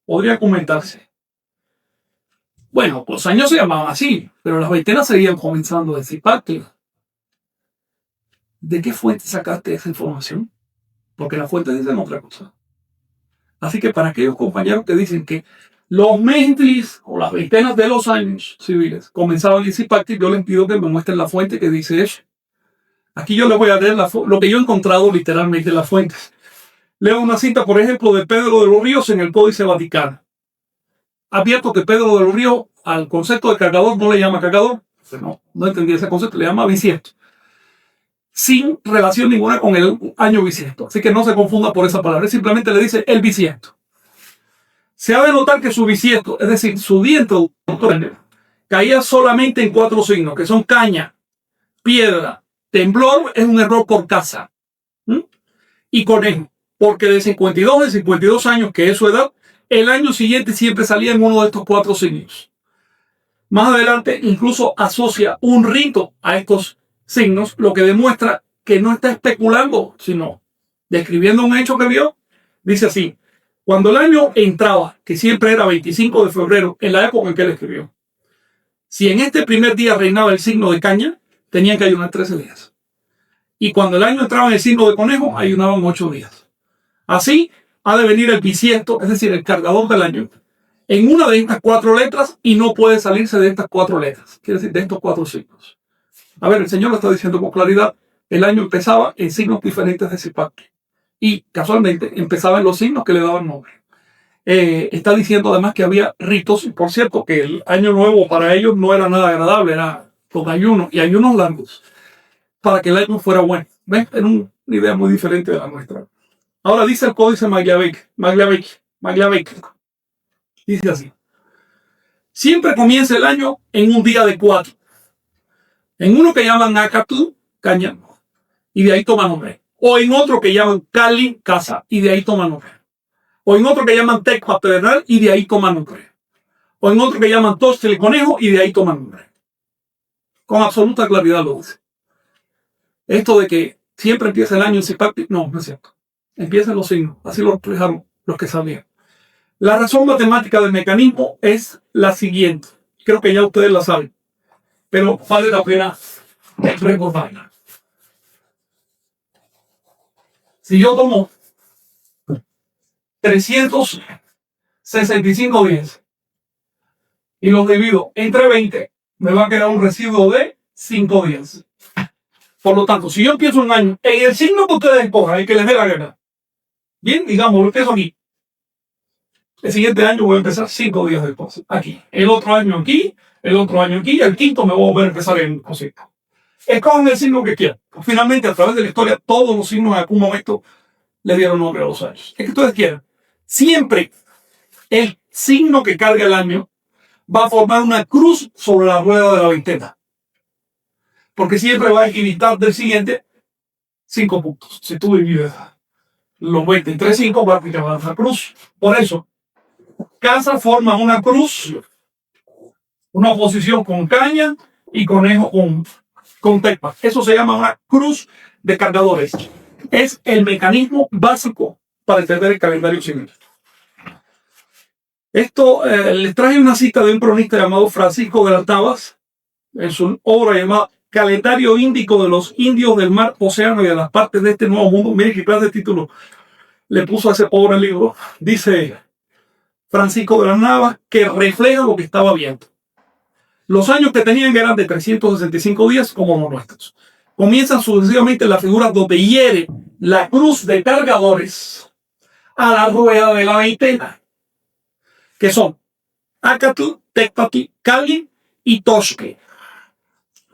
podría comentarse, bueno, los años se llamaban así, pero las veintenas seguían comenzando a decir parte. ¿De qué fuente sacaste esa información? Porque las fuentes dicen otra cosa. Así que para aquellos compañeros que dicen que los mentlis o las veintenas de los años civiles comenzaban a decir parte, yo les pido que me muestren la fuente que dice eso. Aquí yo les voy a leer lo que yo he encontrado literalmente en las fuentes. Leo una cita, por ejemplo, de Pedro de los Ríos en el Códice Vaticano. Advierto que Pedro de los Ríos al concepto de cargador no le llama cargador. No entendía ese concepto, le llama bisiesto. Sin relación ninguna con el año bisiesto. Así que no se confunda por esa palabra. Simplemente le dice el bisiesto. Se ha de notar que su bisiesto, es decir, su día introductorio, caía solamente en 4 signos, que son caña, piedra, temblor, es un error por casa, y conejo. Porque de 52 años, que es su edad, el año siguiente siempre salía en uno de estos 4 signos. Más adelante incluso asocia un rito a estos signos, lo que demuestra que no está especulando, sino describiendo un hecho que vio. Dice así: cuando el año entraba, que siempre era 25 de febrero, en la época en que él escribió, si en este primer día reinaba el signo de caña, tenían que ayunar 13 días. Y cuando el año entraba en el signo de conejo, ayunaban 8 días. Así ha de venir el bisiesto, es decir, el cargador del año, en una de estas 4 letras y no puede salirse de estas 4 letras, quiere decir, de estos 4 signos. A ver, el Señor lo está diciendo con claridad. El año empezaba en signos diferentes de Zipaquirá. Y casualmente empezaba en los signos que le daban nombre. Está diciendo además que había ritos, y por cierto que el año nuevo para ellos no era nada agradable, era con ayunos y ayunos largos, para que el año fuera bueno. ¿Ven? Era una idea muy diferente de la nuestra. Ahora dice el Códice Magliabechi. Dice así: siempre comienza el año en un día de 4. En uno que llaman Acatl, caña, y de ahí toma nombre. O en otro que llaman Cali, casa, y de ahí toman nombre. O en otro que llaman Tecpa, Pedernal, y de ahí toman nombre. O en otro que llaman Tostel, conejo, y de ahí toman nombre. Con absoluta claridad lo dice. Esto de que siempre empieza el año en Zipapi, no, no es cierto. Empiezan los signos, así lo explicaron los que sabían. La razón matemática del mecanismo es la siguiente. Creo que ya ustedes la saben, pero vale la pena recordarla. Si yo tomo 365 días y los divido entre 20, me va a quedar un residuo de 5 días. Por lo tanto, si yo empiezo un año en el signo que ustedes escojan, el que les dé la gana, bien, digamos, lo empiezo aquí. El siguiente año voy a empezar 5 días después, aquí. El otro año aquí, el otro año aquí, y el quinto me voy a volver a empezar en cosita. Escojan el signo que quieran. Finalmente, a través de la historia, todos los signos en algún momento le dieron nombre a los años. Es que ustedes quieran. Siempre el signo que carga el año va a formar una cruz sobre la rueda de la veintena. Porque siempre va a equiditar del siguiente 5 puntos. Si tú divides los 20 entre 5, va a aplicar una cruz. Por eso, casa forma una cruz, una oposición con caña y conejo con tecpa. Eso se llama una cruz de cargadores. Es el mecanismo básico para entender el calendario civil. Esto les traje una cita de un cronista llamado Francisco de las Navas en su obra llamada Calendario Índico de los Indios del Mar, Océano y de las partes de este nuevo mundo. Miren qué clase de título le puso a ese pobre libro. Dice Francisco de las Navas que refleja lo que estaba viendo. Los años que tenían eran de 365 días como los nuestros. Comienzan sucesivamente las figuras donde hiere la cruz de cargadores a la rueda de la veintena, que son Acatl, Tecpatl, Cali y Tosque.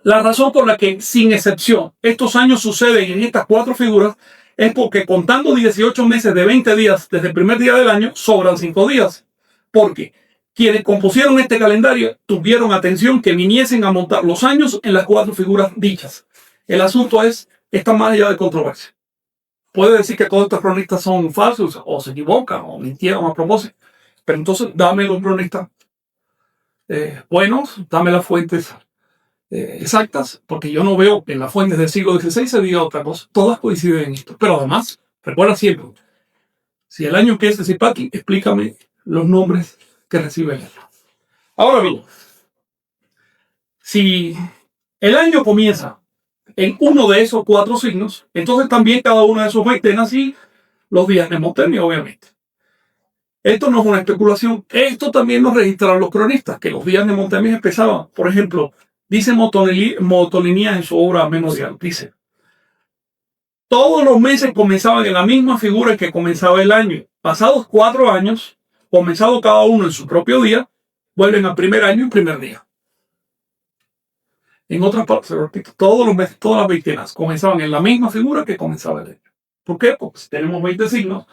La razón por la que, sin excepción, estos años suceden en estas 4 figuras es porque contando 18 meses de 20 días desde el primer día del año, sobran 5 días. Porque quienes compusieron este calendario tuvieron atención que viniesen a montar los años en las 4 figuras dichas. El asunto está más allá de controversia. Puede decir que todos estos cronistas son falsos, o se equivocan, o mintieron a propósito. Pero entonces dame los cronistas buenos, dame las fuentes exactas, porque yo no veo que en las fuentes del siglo XVI se diga otra cosa. Todas coinciden en esto. Pero además, recuerda siempre, si el año empieza Zipaquí, explícame los nombres que recibe el año. Ahora bien, si el año comienza en uno de esos 4 signos, entonces también cada uno de esos veintenas y los días Nemotermi, obviamente. Esto no es una especulación. Esto también lo registraron los cronistas, que los días Nemotermi empezaban. Por ejemplo, dice Motolinia en su obra Memorial, dice: todos los meses comenzaban en la misma figura en que comenzaba el año. Pasados 4 años, comenzado cada uno en su propio día, vuelven al primer año y primer día. En otras partes, repito, todos los meses, todas las veintenas comenzaban en la misma figura que comenzaba el año. ¿Por qué? Porque si tenemos 20 signos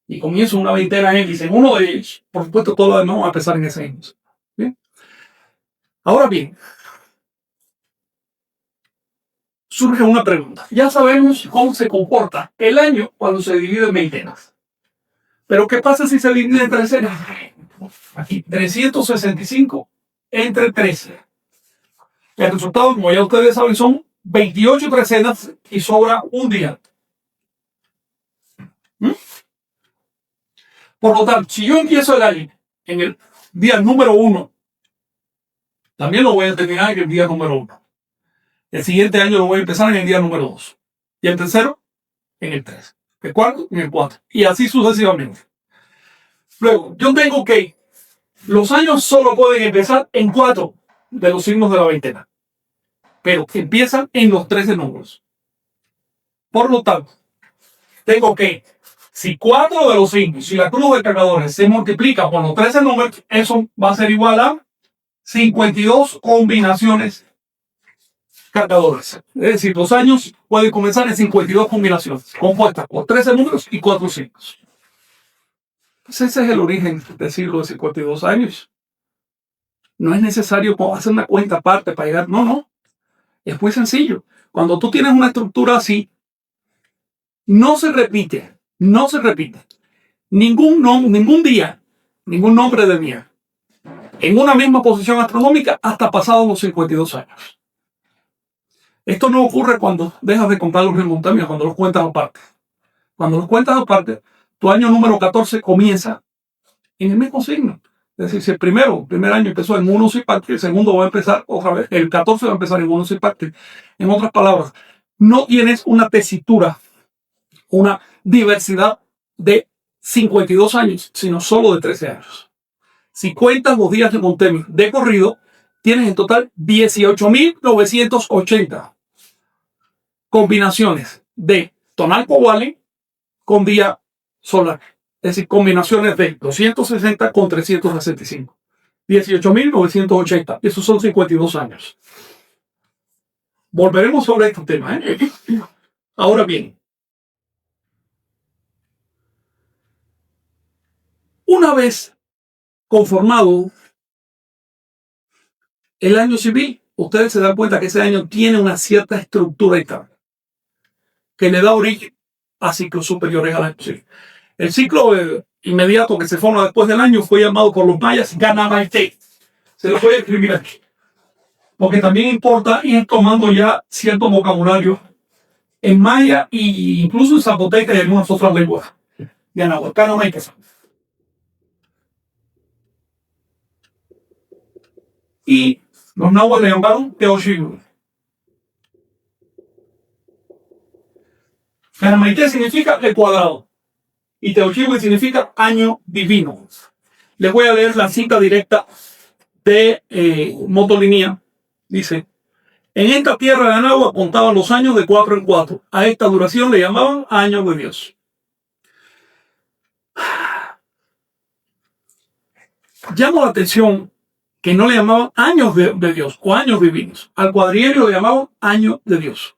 y comienza una veintena X en uno de ellos, por supuesto todo lo demás va a empezar en ese mismo. ¿Bien? Ahora bien, surge una pregunta. Ya sabemos cómo se comporta el año cuando se divide en veintenas. Pero ¿qué pasa si se divide en trecenas? Aquí, 365 entre 13. El resultado, como ya ustedes saben, son 28 trecenas y sobra un día. Por lo tanto, si yo empiezo el año en el día número 1, también lo voy a terminar en el día número 1. El siguiente año lo voy a empezar en el día número 2. Y el tercero, en el 3. El cuarto, en el 4. Y así sucesivamente. Luego, yo tengo que los años solo pueden empezar en 4 de los signos de la veintena. Pero empiezan en los 13 números. Por lo tanto, tengo que, si 4 de los signos, si la cruz de cargadores se multiplica por los 13 números, eso va a ser igual a 52 combinaciones cargadores. Es decir, los años pueden comenzar en 52 combinaciones, compuestas por 13 números y 4 signos. Pues ese es el origen del siglo de 52 años. No es necesario hacer una cuenta aparte para llegar. No. Es muy sencillo. Cuando tú tienes una estructura así, no se repite, no se repite ningún día, ningún nombre de día en una misma posición astronómica hasta pasados los 52 años. Esto no ocurre cuando dejas de contar los remontamientos, cuando los cuentas aparte. Cuando los cuentas aparte, tu año número 14 comienza en el mismo signo. Es decir, si el primer año empezó en Uno Cipactri, el segundo va a empezar otra vez, el 14 va a empezar en Uno Cipactri. En otras palabras, no tienes una tesitura, una diversidad de 52 años, sino solo de 13 años. Si cuentas los días de Montemi de corrido, tienes en total 18.980 combinaciones de tonal Powali con día solar. Es decir, combinaciones de 260 con 365. 18.980. Esos son 52 años. Volveremos sobre este tema. Ahora bien, una vez conformado el año civil, ustedes se dan cuenta que ese año tiene una cierta estructura estable que le da origen a ciclos superiores al año civil. El ciclo inmediato que se forma después del año fue llamado por los mayas Ganamaite. Se lo voy a escribir aquí, porque también importa ir tomando ya cierto vocabulario en maya e incluso en zapoteca y algunas otras lenguas. Ganamaite. Y los nahuas le llamaron Teochihu. Ganamaite significa el cuadrado y Teochihu significa año divino. Les voy a leer la cita directa de Motolinia. Dice: en esta tierra de Anáhuac contaban los años de 4 en 4. A esta duración le llamaban años de Dios. Llamo la atención que no le llamaban años de Dios o años divinos. Al cuadrienio le llamaban año de Dios.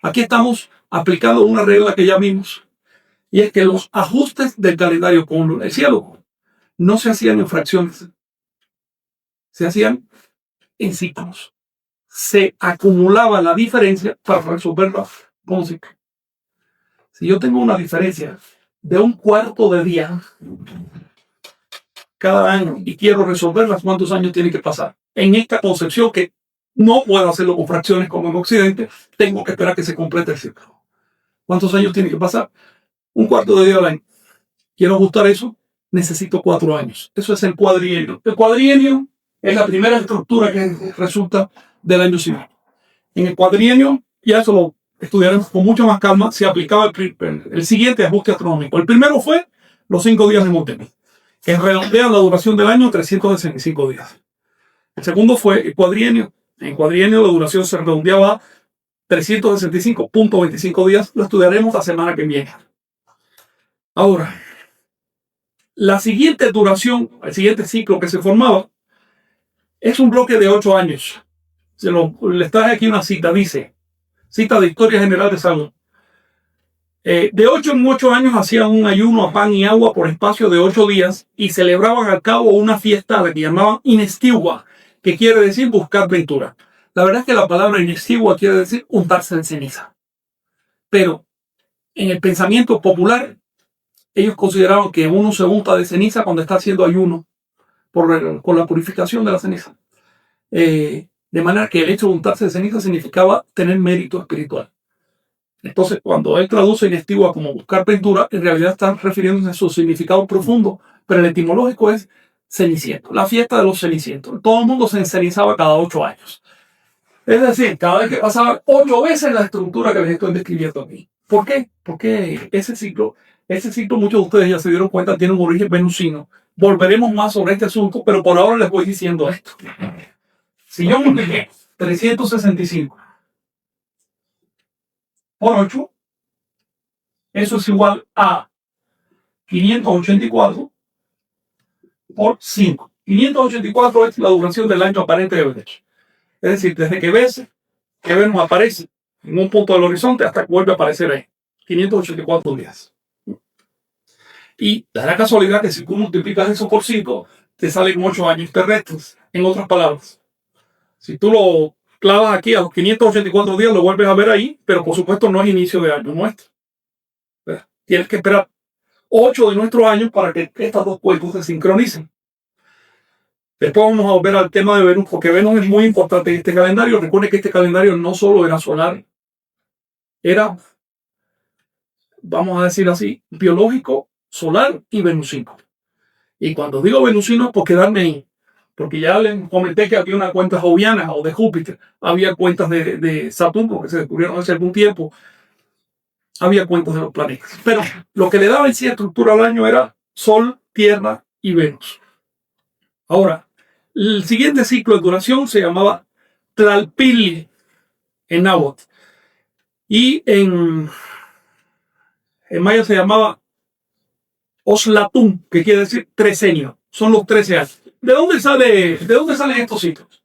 Aquí estamos aplicando una regla que ya vimos, y es que los ajustes del calendario con el cielo no se hacían en fracciones, se hacían en ciclos. Se acumulaba la diferencia para resolverla con ciclo. Si yo tengo una diferencia de un cuarto de día cada año y quiero resolverlas, ¿cuántos años tiene que pasar? En esta concepción que no puedo hacerlo con fracciones como en Occidente, tengo que esperar que se complete el ciclo. ¿Cuántos años tiene que pasar? Un cuarto de día al año. Quiero ajustar eso, necesito 4 años. Eso es el cuadrienio. El cuadrienio es la primera estructura que resulta del año civil. En el cuadrienio, ya eso lo estudiaremos con mucha más calma, se aplicaba el siguiente ajuste astronómico. El primero fue los 5 días de Montemi, que redondean la duración del año 365 días. El segundo fue el cuadrienio. En cuadrienio la duración se redondeaba a 365.25 días. Lo estudiaremos la semana que viene. Ahora, la siguiente duración, el siguiente ciclo que se formaba, es un bloque de 8 años. Les traje aquí una cita, dice, cita de Historia General de Salud. De 8 en 8 años hacían un ayuno a pan y agua por espacio de 8 días y celebraban al cabo una fiesta que llamaban Inestigua, que quiere decir buscar ventura. La verdad es que la palabra Inestigua quiere decir untarse de ceniza. Pero en el pensamiento popular, ellos consideraban que uno se unta de ceniza cuando está haciendo ayuno por la purificación de la ceniza. De manera que el hecho de untarse de ceniza significaba tener mérito espiritual. Entonces, cuando él traduce Inestigua como buscar ventura, en realidad están refiriéndose a su significado profundo, pero el etimológico es ceniciento, la fiesta de los cenicientos. Todo el mundo se encenizaba cada 8 años. Es decir, cada vez que pasaba 8 veces la estructura que les estoy describiendo aquí. ¿Por qué? Porque ese ciclo, muchos de ustedes ya se dieron cuenta, tiene un origen venusino. Volveremos más sobre este asunto, pero por ahora les voy diciendo esto. Si yo multiplico 365 por 8, eso es igual a 584 por 5. 584 es la duración del año aparente de Brecht. Es decir, desde que Venus aparece en un punto del horizonte hasta que vuelve a aparecer ahí. 584 días. Y da la casualidad que si tú multiplicas eso por 5, te salen 8 años terrestres. En otras palabras, si tú lo clavas aquí a los 584 días, lo vuelves a ver ahí, pero por supuesto no es inicio de año nuestro. Tienes que esperar 8 de nuestros años para que estas dos cuentas se sincronicen. Después vamos a volver al tema de Venus, porque Venus es muy importante en este calendario. Recuerde que este calendario no solo era solar, era, vamos a decir así, biológico, solar y venusino. Y cuando digo venusino es por quedarme ahí, porque ya les comenté que había una cuenta joviana o de Júpiter, había cuentas de Saturno que se descubrieron hace algún tiempo, había cuentas de los planetas. Pero lo que le daba en sí estructura al año era Sol, Tierra y Venus. Ahora, el siguiente ciclo de duración se llamaba Tlalpili en náhuatl. Y en maya se llamaba Oslatún, que quiere decir tresenio. Son los 13 años. ¿De dónde salen estos ciclos?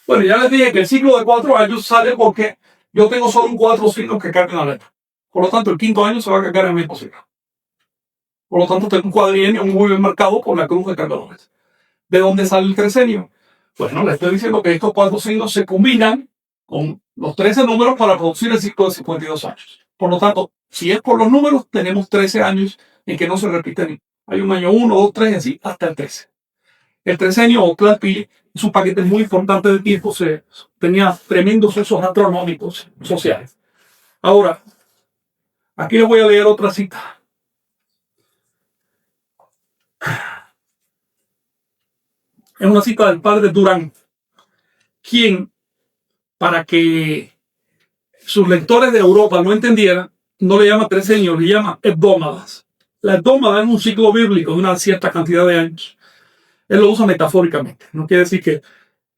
Bueno, ya les dije que el ciclo de 4 años sale porque yo tengo solo 4 signos que cargan la letra. Por lo tanto, el quinto año se va a cargar en el mismo signo. Por lo tanto, tengo un cuadrienio muy bien marcado por la cruz de cargadores. ¿De dónde sale el tresenio? Bueno, les estoy diciendo que estos 4 signos se combinan con los 13 números para producir el ciclo de 52 años. Por lo tanto, si es por los números, tenemos 13 años en que no se repiten. Hay un año 1, 2, 3 y así hasta el 13. El tresenio o Tlalpili es un paquete muy importante de tiempo. Tenía tremendos usos astronómicos sociales. Ahora, aquí les voy a leer otra cita. Es una cita del padre Durán, quien, para que sus lectores de Europa no entendieran, no le llama tresenio, le llama hebdómadas. La hebdómada es un ciclo bíblico de una cierta cantidad de años. Él lo usa metafóricamente. No quiere decir que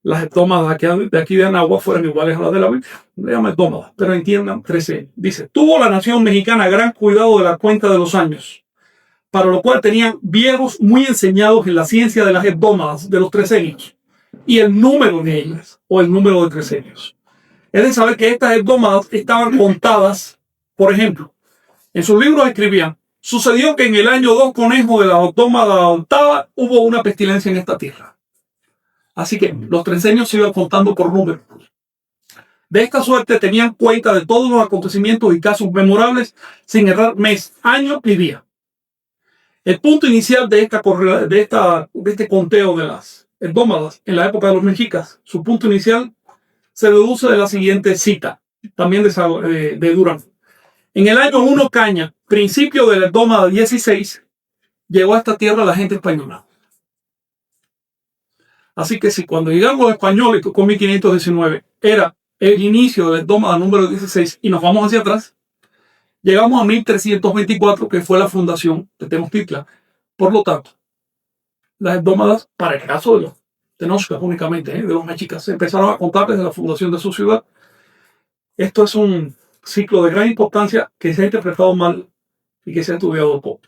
las hebdómadas de aquí de Anáhuac fueran iguales a las de la Biblia. Le llama hebdómadas, pero entiendan tresenio. Dice, tuvo la nación mexicana gran cuidado de la cuenta de los años, para lo cual tenían viejos muy enseñados en la ciencia de las hebdómadas, de los tresenios, y el número de ellas, o el número de tresenios. Es de saber que estas hebdómadas estaban contadas, por ejemplo, en sus libros escribían, sucedió que en el año 2 conejo de la hebdómada octava hubo una pestilencia en esta tierra. Así que los tresenios se iban contando por números. De esta suerte tenían cuenta de todos los acontecimientos y casos memorables, sin errar mes, año y día. El punto inicial de este conteo de las hebdómadas en la época de los mexicas, su punto inicial se deduce de la siguiente cita, también de Durán. En el año 1 Caña, principio de la hebdómada 16, llegó a esta tierra la gente española. Así que si cuando llegaron los españoles con 1519 era el inicio de la hebdómada número 16 y nos vamos hacia atrás, llegamos a 1324, que fue la fundación de Tenochtitlan. Por lo tanto, las hebdómadas, para el caso de los Tenochtitlan únicamente, de los mexicas, se empezaron a contar desde la fundación de su ciudad. Esto es un ciclo de gran importancia que se ha interpretado mal y que se ha estudiado poco.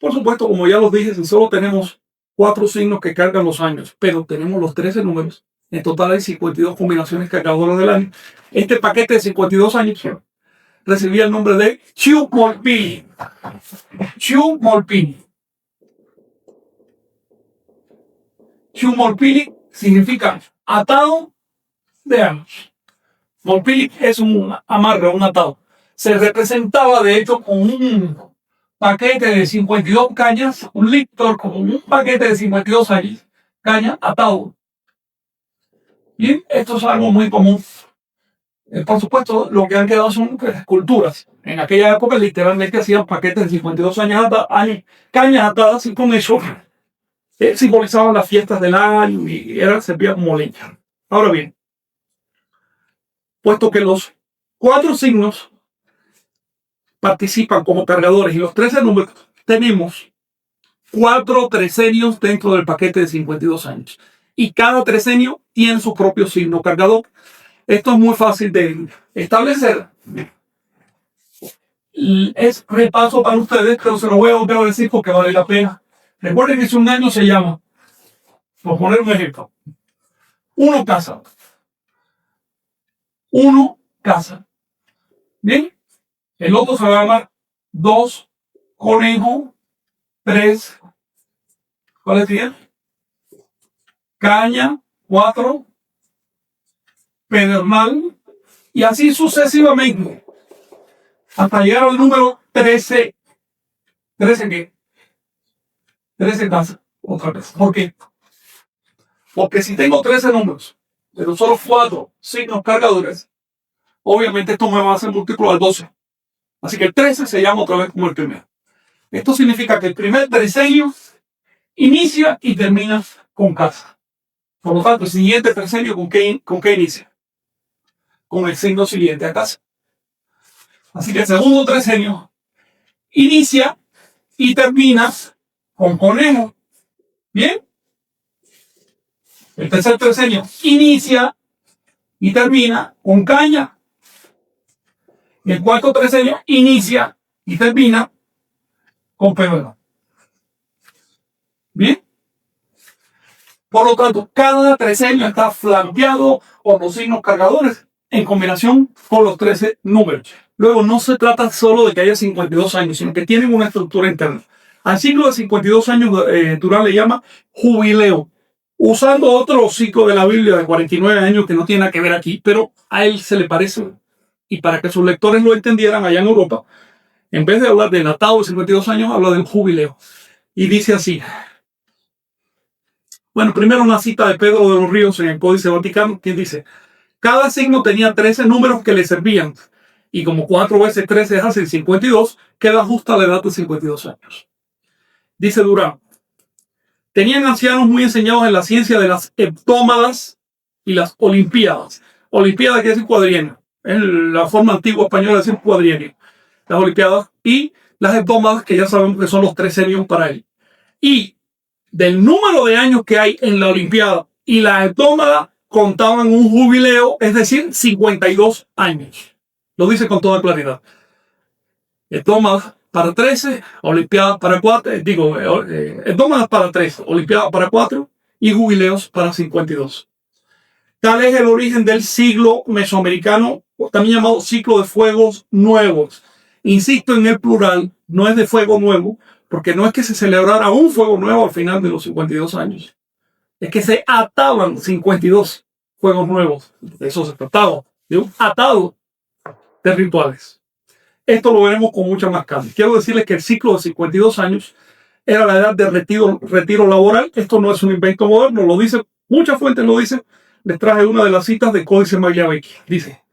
Por supuesto, como ya los dije, si solo tenemos 4 signos que cargan los años, pero tenemos los 13 números, en total hay 52 combinaciones cargadoras del año. Este paquete de 52 años recibía el nombre de Xiuhmolpili. Xiuhmolpili. Xiuhmolpili significa atado de años. Molpili es un amarre, un atado. Se representaba de hecho con un paquete de 52 cañas, un lictor con un paquete de 52 años, caña atado. Y esto es algo muy común. Por supuesto, lo que han quedado son esculturas. En aquella época literalmente hacían paquetes de 52 años, cañas atadas, y con eso simbolizaban las fiestas del año y servía como leña. Ahora bien, puesto que los 4 signos participan como cargadores y los 13 números, tenemos 4 tresenios dentro del paquete de 52 años. Y cada tresenio tiene su propio signo cargador. Esto es muy fácil de establecer. Es repaso para ustedes, pero se lo voy a volver a decir porque vale la pena. Recuerden que si un año se llama, por poner un ejemplo, 1 casa. 1 casa. Bien. El otro se va a llamar 2 conejo. 3, ¿cuál es? Caña. 4, pedernal, y así sucesivamente, hasta llegar al número 13. ¿13 qué? 13 tazas, otra vez. ¿Por qué? Porque si tengo 13 números, pero solo 4 signos cargadores, obviamente esto me va a hacer múltiplo al 12. Así que el 13 se llama otra vez como el primero. Esto significa que el primer tresenio inicia y termina con casa. Por lo tanto, el siguiente tresenio, ¿con qué inicia? Con el signo siguiente a casa. Así que el segundo tresenio inicia y termina con conejo. ¿Bien? El tercer tresenio inicia y termina con caña. Y el cuarto tresenio inicia y termina con pedernal. ¿Bien? Por lo tanto, cada tresenio está flanqueado por los signos cargadores en combinación con los 13 números. Luego, no se trata solo de que haya 52 años, sino que tienen una estructura interna. Al ciclo de 52 años, Durán le llama jubileo, usando otro ciclo de la Biblia de 49 años que no tiene nada que ver aquí, pero a él se le parece. Y para que sus lectores lo entendieran allá en Europa, en vez de hablar del atado de 52 años, habla del jubileo. Y dice así. Bueno, primero una cita de Pedro de los Ríos en el Códice Vaticano, que dice: cada signo tenía 13 números que le servían, y como 4 veces 13 hacen 52, queda justa la edad de 52 años. Dice Durán: tenían ancianos muy enseñados en la ciencia de las heptómadas y las olimpiadas. Olimpiada quiere decir cuadrienio, es la forma antigua española de decir cuadrienio. Las olimpiadas y las heptómadas, que ya sabemos que son los trecenios para él. Y del número de años que hay en la olimpiada y la heptómada contaban un jubileo, es decir, 52 años. Lo dice con toda claridad. Heptómadas para 13, olimpiadas para 4, heptómadas para 13, olimpiadas para 4 y jubileos para 52. Tal es el origen del siglo mesoamericano, también llamado ciclo de fuegos nuevos. Insisto en el plural, no es de fuego nuevo, porque no es que se celebrara un fuego nuevo al final de los 52 años. Es que se ataban 52 fuegos nuevos. De eso se trataba, de un atado de rituales. Esto lo veremos con mucha más calma. Quiero decirles que el ciclo de 52 años era la edad de retiro laboral. Esto no es un invento moderno, lo dice, muchas fuentes lo dicen. Les traje una de las citas del Códice Magliavecchi. Dice: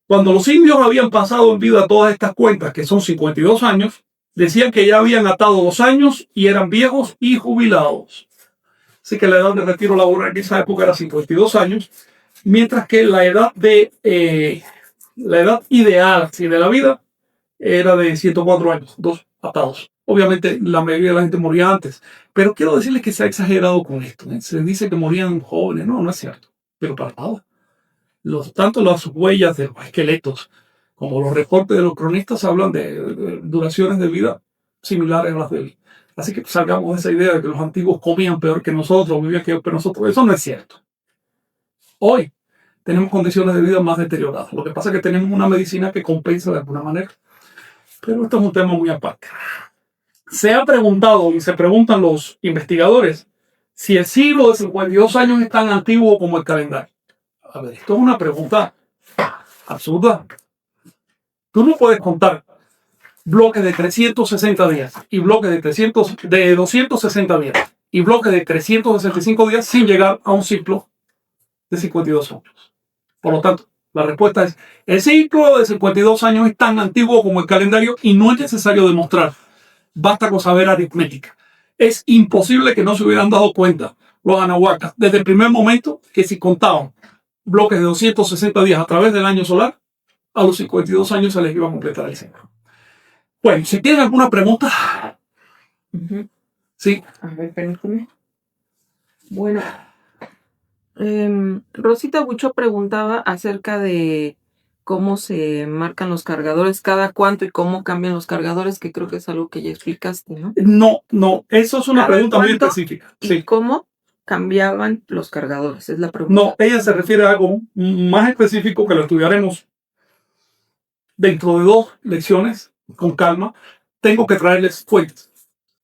cuando los indios habían pasado en vida todas estas cuentas, que son 52 años, decían que ya habían atado 2 años y eran viejos y jubilados. Así que la edad de retiro laboral en esa época era 52 años, mientras que la edad ideal de la vida era de 104 años, 2 atados. Obviamente la mayoría de la gente moría antes, pero quiero decirles que se ha exagerado con esto. Se dice que morían jóvenes, no es cierto, pero para nada. Tanto las huellas de los esqueletos como los reportes de los cronistas hablan de duraciones de vida similares a las de él. Así que salgamos de esa idea de que los antiguos comían peor que nosotros, vivían peor que nosotros. Eso no es cierto. Hoy tenemos condiciones de vida más deterioradas. Lo que pasa es que tenemos una medicina que compensa de alguna manera. Pero esto es un tema muy aparte. Se ha preguntado y se preguntan los investigadores si el siglo de 52 años es tan antiguo como el calendario. A ver, esto es una pregunta absurda. Tú no puedes contar bloques de 360 días y bloques de 260 días y bloques de 365 días sin llegar a un ciclo de 52 años. Por lo tanto, la respuesta es: el ciclo de 52 años es tan antiguo como el calendario y no es necesario demostrar. Basta con saber aritmética. Es imposible que no se hubieran dado cuenta los anahuacas desde el primer momento que si contaban bloques de 260 días a través del año solar, a los 52 años se les iba a completar el ciclo. Bueno, si tienen alguna pregunta. Sí. A ver, permíteme. Bueno, Rosita Bucho preguntaba acerca de cómo se marcan los cargadores, cada cuánto y cómo cambian los cargadores, que creo que es algo que ya explicaste, ¿no? No, eso es una pregunta muy específica. ¿Y sí. cómo cambiaban los cargadores? Es la pregunta. No, ella se refiere a algo más específico que lo estudiaremos dentro de 2 lecciones, con calma. Tengo que traerles fuentes.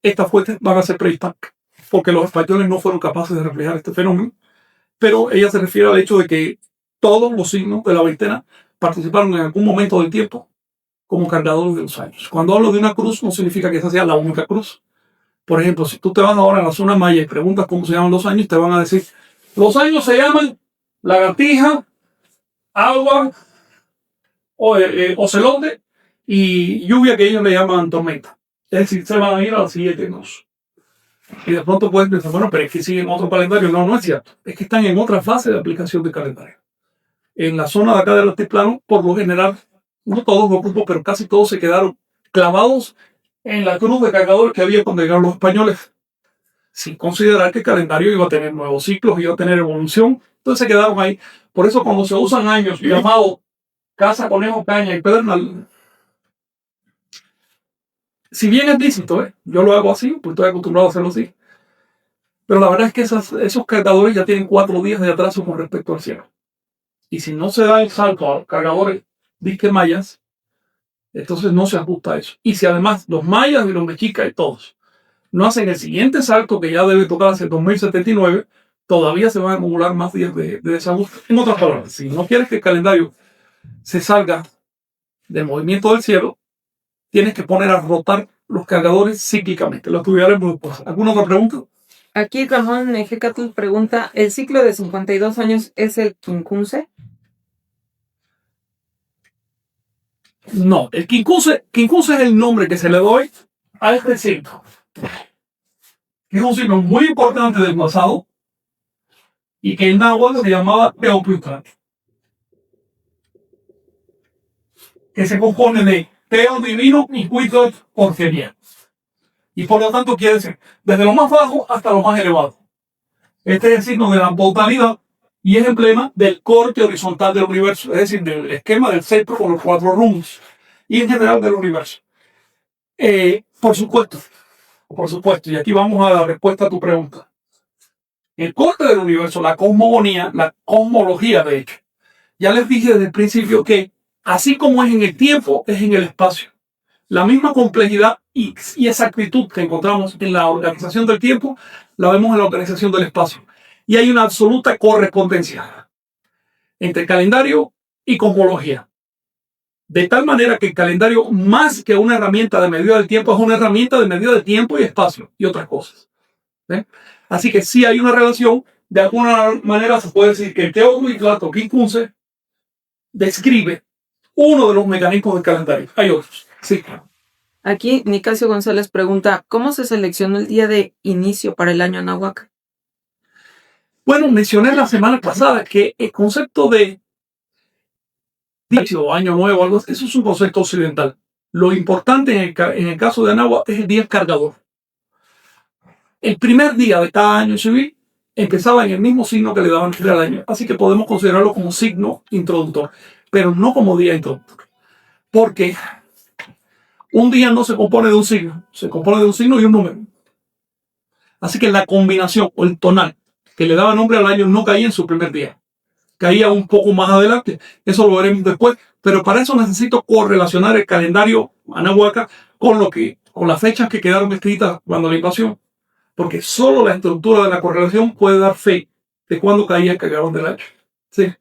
Estas fuentes van a ser prehispánicas, porque los españoles no fueron capaces de reflejar este fenómeno. Pero ella se refiere al hecho de que todos los signos de la veintena participaron en algún momento del tiempo como cargadores de los años. Cuando hablo de una cruz, no significa que esa sea la única cruz. Por ejemplo, si tú te vas ahora a la zona maya y preguntas cómo se llaman los años, te van a decir, los años se llaman lagartija, agua, ocelote y lluvia, que ellos le llaman tormenta. Es decir, se van a ir a la siguiente cruz. Y de pronto puedes pensar, bueno, pero es que siguen otro calendario. No, no es cierto. Es que están en otra fase de aplicación del calendario. En la zona de acá del altiplano, por lo general, no todos los grupos, pero casi todos se quedaron clavados en la cruz de cargadores que había cuando llegaron los españoles, sin considerar que el calendario iba a tener nuevos ciclos, iba a tener evolución. Entonces se quedaron ahí. Por eso cuando se usan años llamados caza, conejo, caña y pedernal, si bien es lícito, yo lo hago así, pues estoy acostumbrado a hacerlo así, pero la verdad es que esos cargadores ya tienen 4 días de atraso con respecto al cielo. Y si no se da el salto a los cargadores disque mayas, entonces no se ajusta a eso. Y si además los mayas y los mexicas y todos no hacen el siguiente salto que ya debe tocar hacia 2079, todavía se van a acumular más días de desajuste. En otras palabras, si no quieres que el calendario se salga del movimiento del cielo, tienes que poner a rotar los cargadores cíclicamente. Lo estudiaremos después. ¿Alguna otra pregunta? Aquí Ramón Ejecatl pregunta, ¿el ciclo de 52 años es el quincunce? No, el quincunce es el nombre que se le doy a este signo, que es un signo muy importante del pasado y que en náhuatl se llamaba Teopiutlán, que se compone de Teo divino y Cuitl porfiriano. Y por lo tanto quiere decir desde lo más bajo hasta lo más elevado. Este es el signo de la totalidad y es emblema del corte horizontal del universo, es decir, del esquema del centro con los 4 rumos y en general del universo. Por supuesto, y aquí vamos a la respuesta a tu pregunta. El corte del universo, la cosmogonía, la cosmología de hecho, ya les dije desde el principio que así como es en el tiempo, es en el espacio. La misma complejidad y exactitud que encontramos en la organización del tiempo, la vemos en la organización del espacio. Y hay una absoluta correspondencia entre calendario y cosmología. De tal manera que el calendario, más que una herramienta de medida del tiempo, es una herramienta de medida de tiempo y espacio y otras cosas. Así que sí hay una relación. De alguna manera se puede decir que el Teotihuacán o Quincunce describe uno de los mecanismos del calendario. Hay otros. Sí. Aquí Nicasio González pregunta, ¿cómo se seleccionó el día de inicio para el año náhuatl? Bueno, mencioné la semana pasada que el concepto de inicio o año nuevo, algo, eso es un concepto occidental. Lo importante en el caso de Anáhuac es el día cargador. El primer día de cada año civil empezaba en el mismo signo que le daban al año, así que podemos considerarlo como signo introductor, pero no como día introductor. Porque un día no se compone de un signo, se compone de un signo y un número. Así que la combinación o el tonal que le daba nombre al año no caía en su primer día, caía un poco más adelante. Eso lo veremos después, pero para eso necesito correlacionar el calendario anahuaca con las fechas que quedaron escritas cuando la invasión, porque solo la estructura de la correlación puede dar fe de cuándo caía el cargador del año. Sí.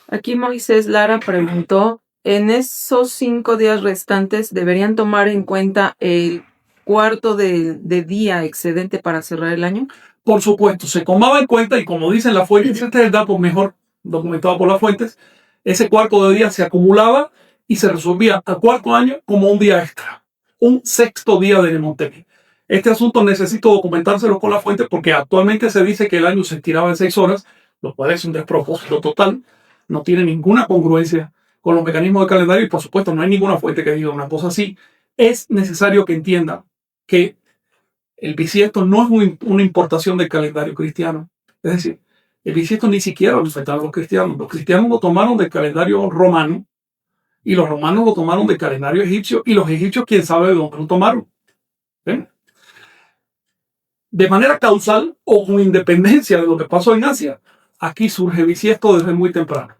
Aquí Moisés Lara preguntó, ¿en esos 5 días restantes deberían tomar en cuenta el cuarto de día excedente para cerrar el año? Por supuesto, se tomaba en cuenta y como dicen las fuentes, este es el dato mejor documentado por las fuentes, ese cuarto de día se acumulaba y se resolvía al cuarto año como un día extra, un sexto día de Nemontemi. Este asunto necesito documentárselo con las fuentes porque actualmente se dice que el año se estiraba en 6 horas, lo cual es un despropósito total, no tiene ninguna congruencia con los mecanismos del calendario y por supuesto no hay ninguna fuente que diga una cosa así. Es necesario que entiendan que el bisiesto no es una importación del calendario cristiano. Es decir, el bisiesto ni siquiera lo inventaron los cristianos. Los cristianos lo tomaron del calendario romano y los romanos lo tomaron del calendario egipcio y los egipcios quién sabe de dónde lo tomaron. ¿Ven? De manera causal o con independencia de lo que pasó en Asia, aquí surge bisiesto desde muy temprano.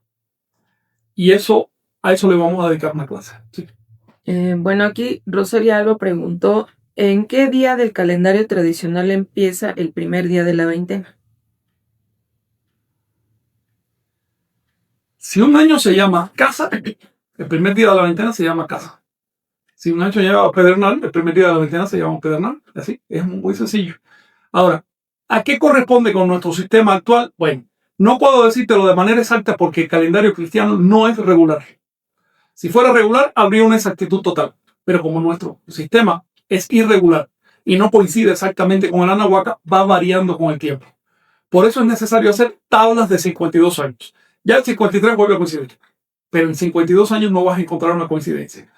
Y a eso le vamos a dedicar una clase. Sí. Bueno, aquí Rosaria Alba preguntó, ¿en qué día del calendario tradicional empieza el primer día de la veintena? Si un año se llama casa, el primer día de la veintena se llama casa. Si un año se llama pedernal, el primer día de la veintena se llama pedernal. Así, es muy sencillo. Ahora, ¿a qué corresponde con nuestro sistema actual? Bueno, no puedo decírtelo de manera exacta porque el calendario cristiano no es regular. Si fuera regular, habría una exactitud total. Pero como nuestro sistema es irregular y no coincide exactamente con el Anahuaca, va variando con el tiempo. Por eso es necesario hacer tablas de 52 años. Ya el 53 vuelve a coincidir, pero en 52 años no vas a encontrar una coincidencia.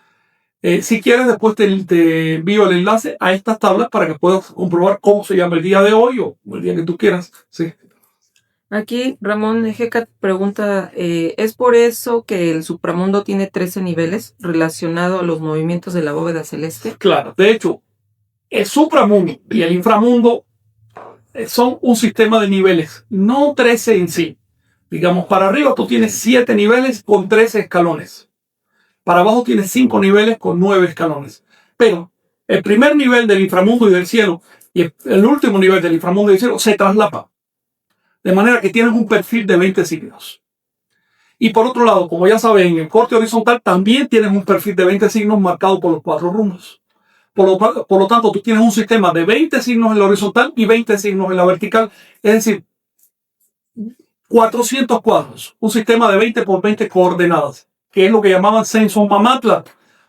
Si quieres, después te envío el enlace a estas tablas para que puedas comprobar cómo se llama el día de hoy o el día que tú quieras. Sí. Aquí Ramón Ejecat pregunta, ¿es por eso que el supramundo tiene 13 niveles relacionado a los movimientos de la bóveda celeste? Claro, de hecho, el supramundo y el inframundo son un sistema de niveles, no 13 en sí. Digamos, para arriba tú tienes 7 niveles con 13 escalones. Para abajo tienes 5 niveles con 9 escalones. Pero el primer nivel del inframundo y del cielo y el último nivel del inframundo y del cielo se traslapa. De manera que tienes un perfil de 20 signos. Y por otro lado, como ya saben, en el corte horizontal también tienes un perfil de 20 signos marcado por los 4 rumbos. Por lo tanto, tú tienes un sistema de 20 signos en la horizontal y 20 signos en la vertical. Es decir, 400 cuadros. Un sistema de 20 por 20 coordenadas, que es lo que llamaban censo Mamatla,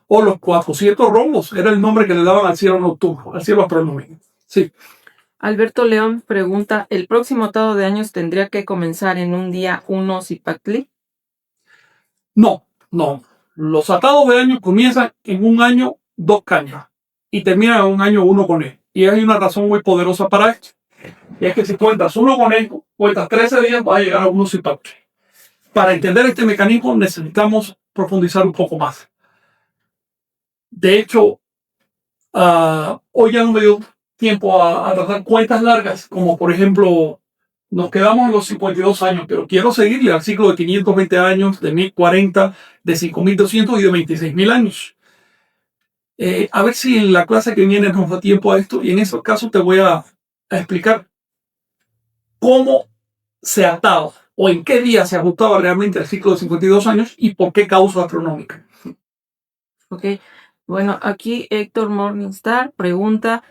o los 400 rombos. Era el nombre que le daban al cielo nocturno, al cielo astronómico. Sí. Alberto León pregunta, ¿el próximo atado de años tendría que comenzar en un día 1 Zipactli? No. Los atados de años comienzan en un año 2 cañas y terminan en un año 1 con él. Y hay una razón muy poderosa para esto. Y es que si cuentas 1 con él, cuentas 13 días, vas a llegar a 1 Zipactli. Para entender este mecanismo necesitamos profundizar un poco más. De hecho, hoy ya no me dio tiempo a tratar cuentas largas, como por ejemplo, nos quedamos en los 52 años, pero quiero seguirle al ciclo de 520 años, de 1040, de 5200 y de 26.000 años. A ver si en la clase que viene nos da tiempo a esto, y en esos casos te voy a explicar cómo se ataba o en qué día se ajustaba realmente el ciclo de 52 años y por qué causa astronómica. Ok, bueno, aquí Héctor Morningstar pregunta,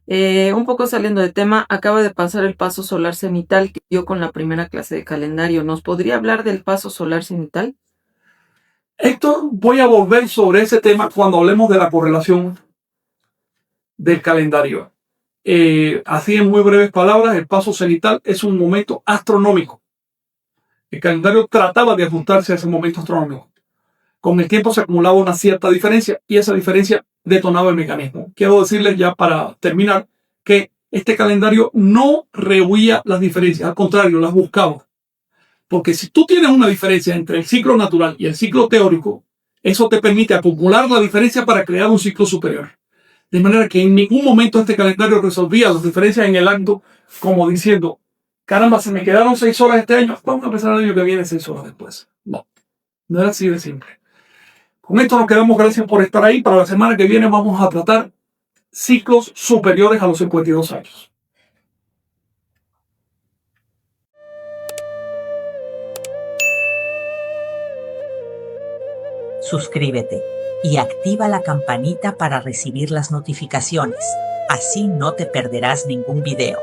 un poco saliendo de tema, acaba de pasar el paso solar cenital que dio con la primera clase de calendario. ¿Nos podría hablar del paso solar cenital? Héctor, voy a volver sobre ese tema cuando hablemos de la correlación del calendario. Así en muy breves palabras, el paso cenital es un momento astronómico. El calendario trataba de ajustarse a ese momento astronómico. Con el tiempo se acumulaba una cierta diferencia y esa diferencia detonaba el mecanismo. Quiero decirles ya para terminar que este calendario no rehuía las diferencias, al contrario, las buscaba. Porque si tú tienes una diferencia entre el ciclo natural y el ciclo teórico, eso te permite acumular la diferencia para crear un ciclo superior. De manera que en ningún momento este calendario resolvía las diferencias en el acto, como diciendo, caramba, se me quedaron 6 horas este año, vamos a empezar el año que viene 6 horas después. No era así de simple. Con esto nos quedamos, gracias por estar ahí. Para la semana que viene vamos a tratar ciclos superiores a los 52 años. Suscríbete y activa la campanita para recibir las notificaciones. Así no te perderás ningún video.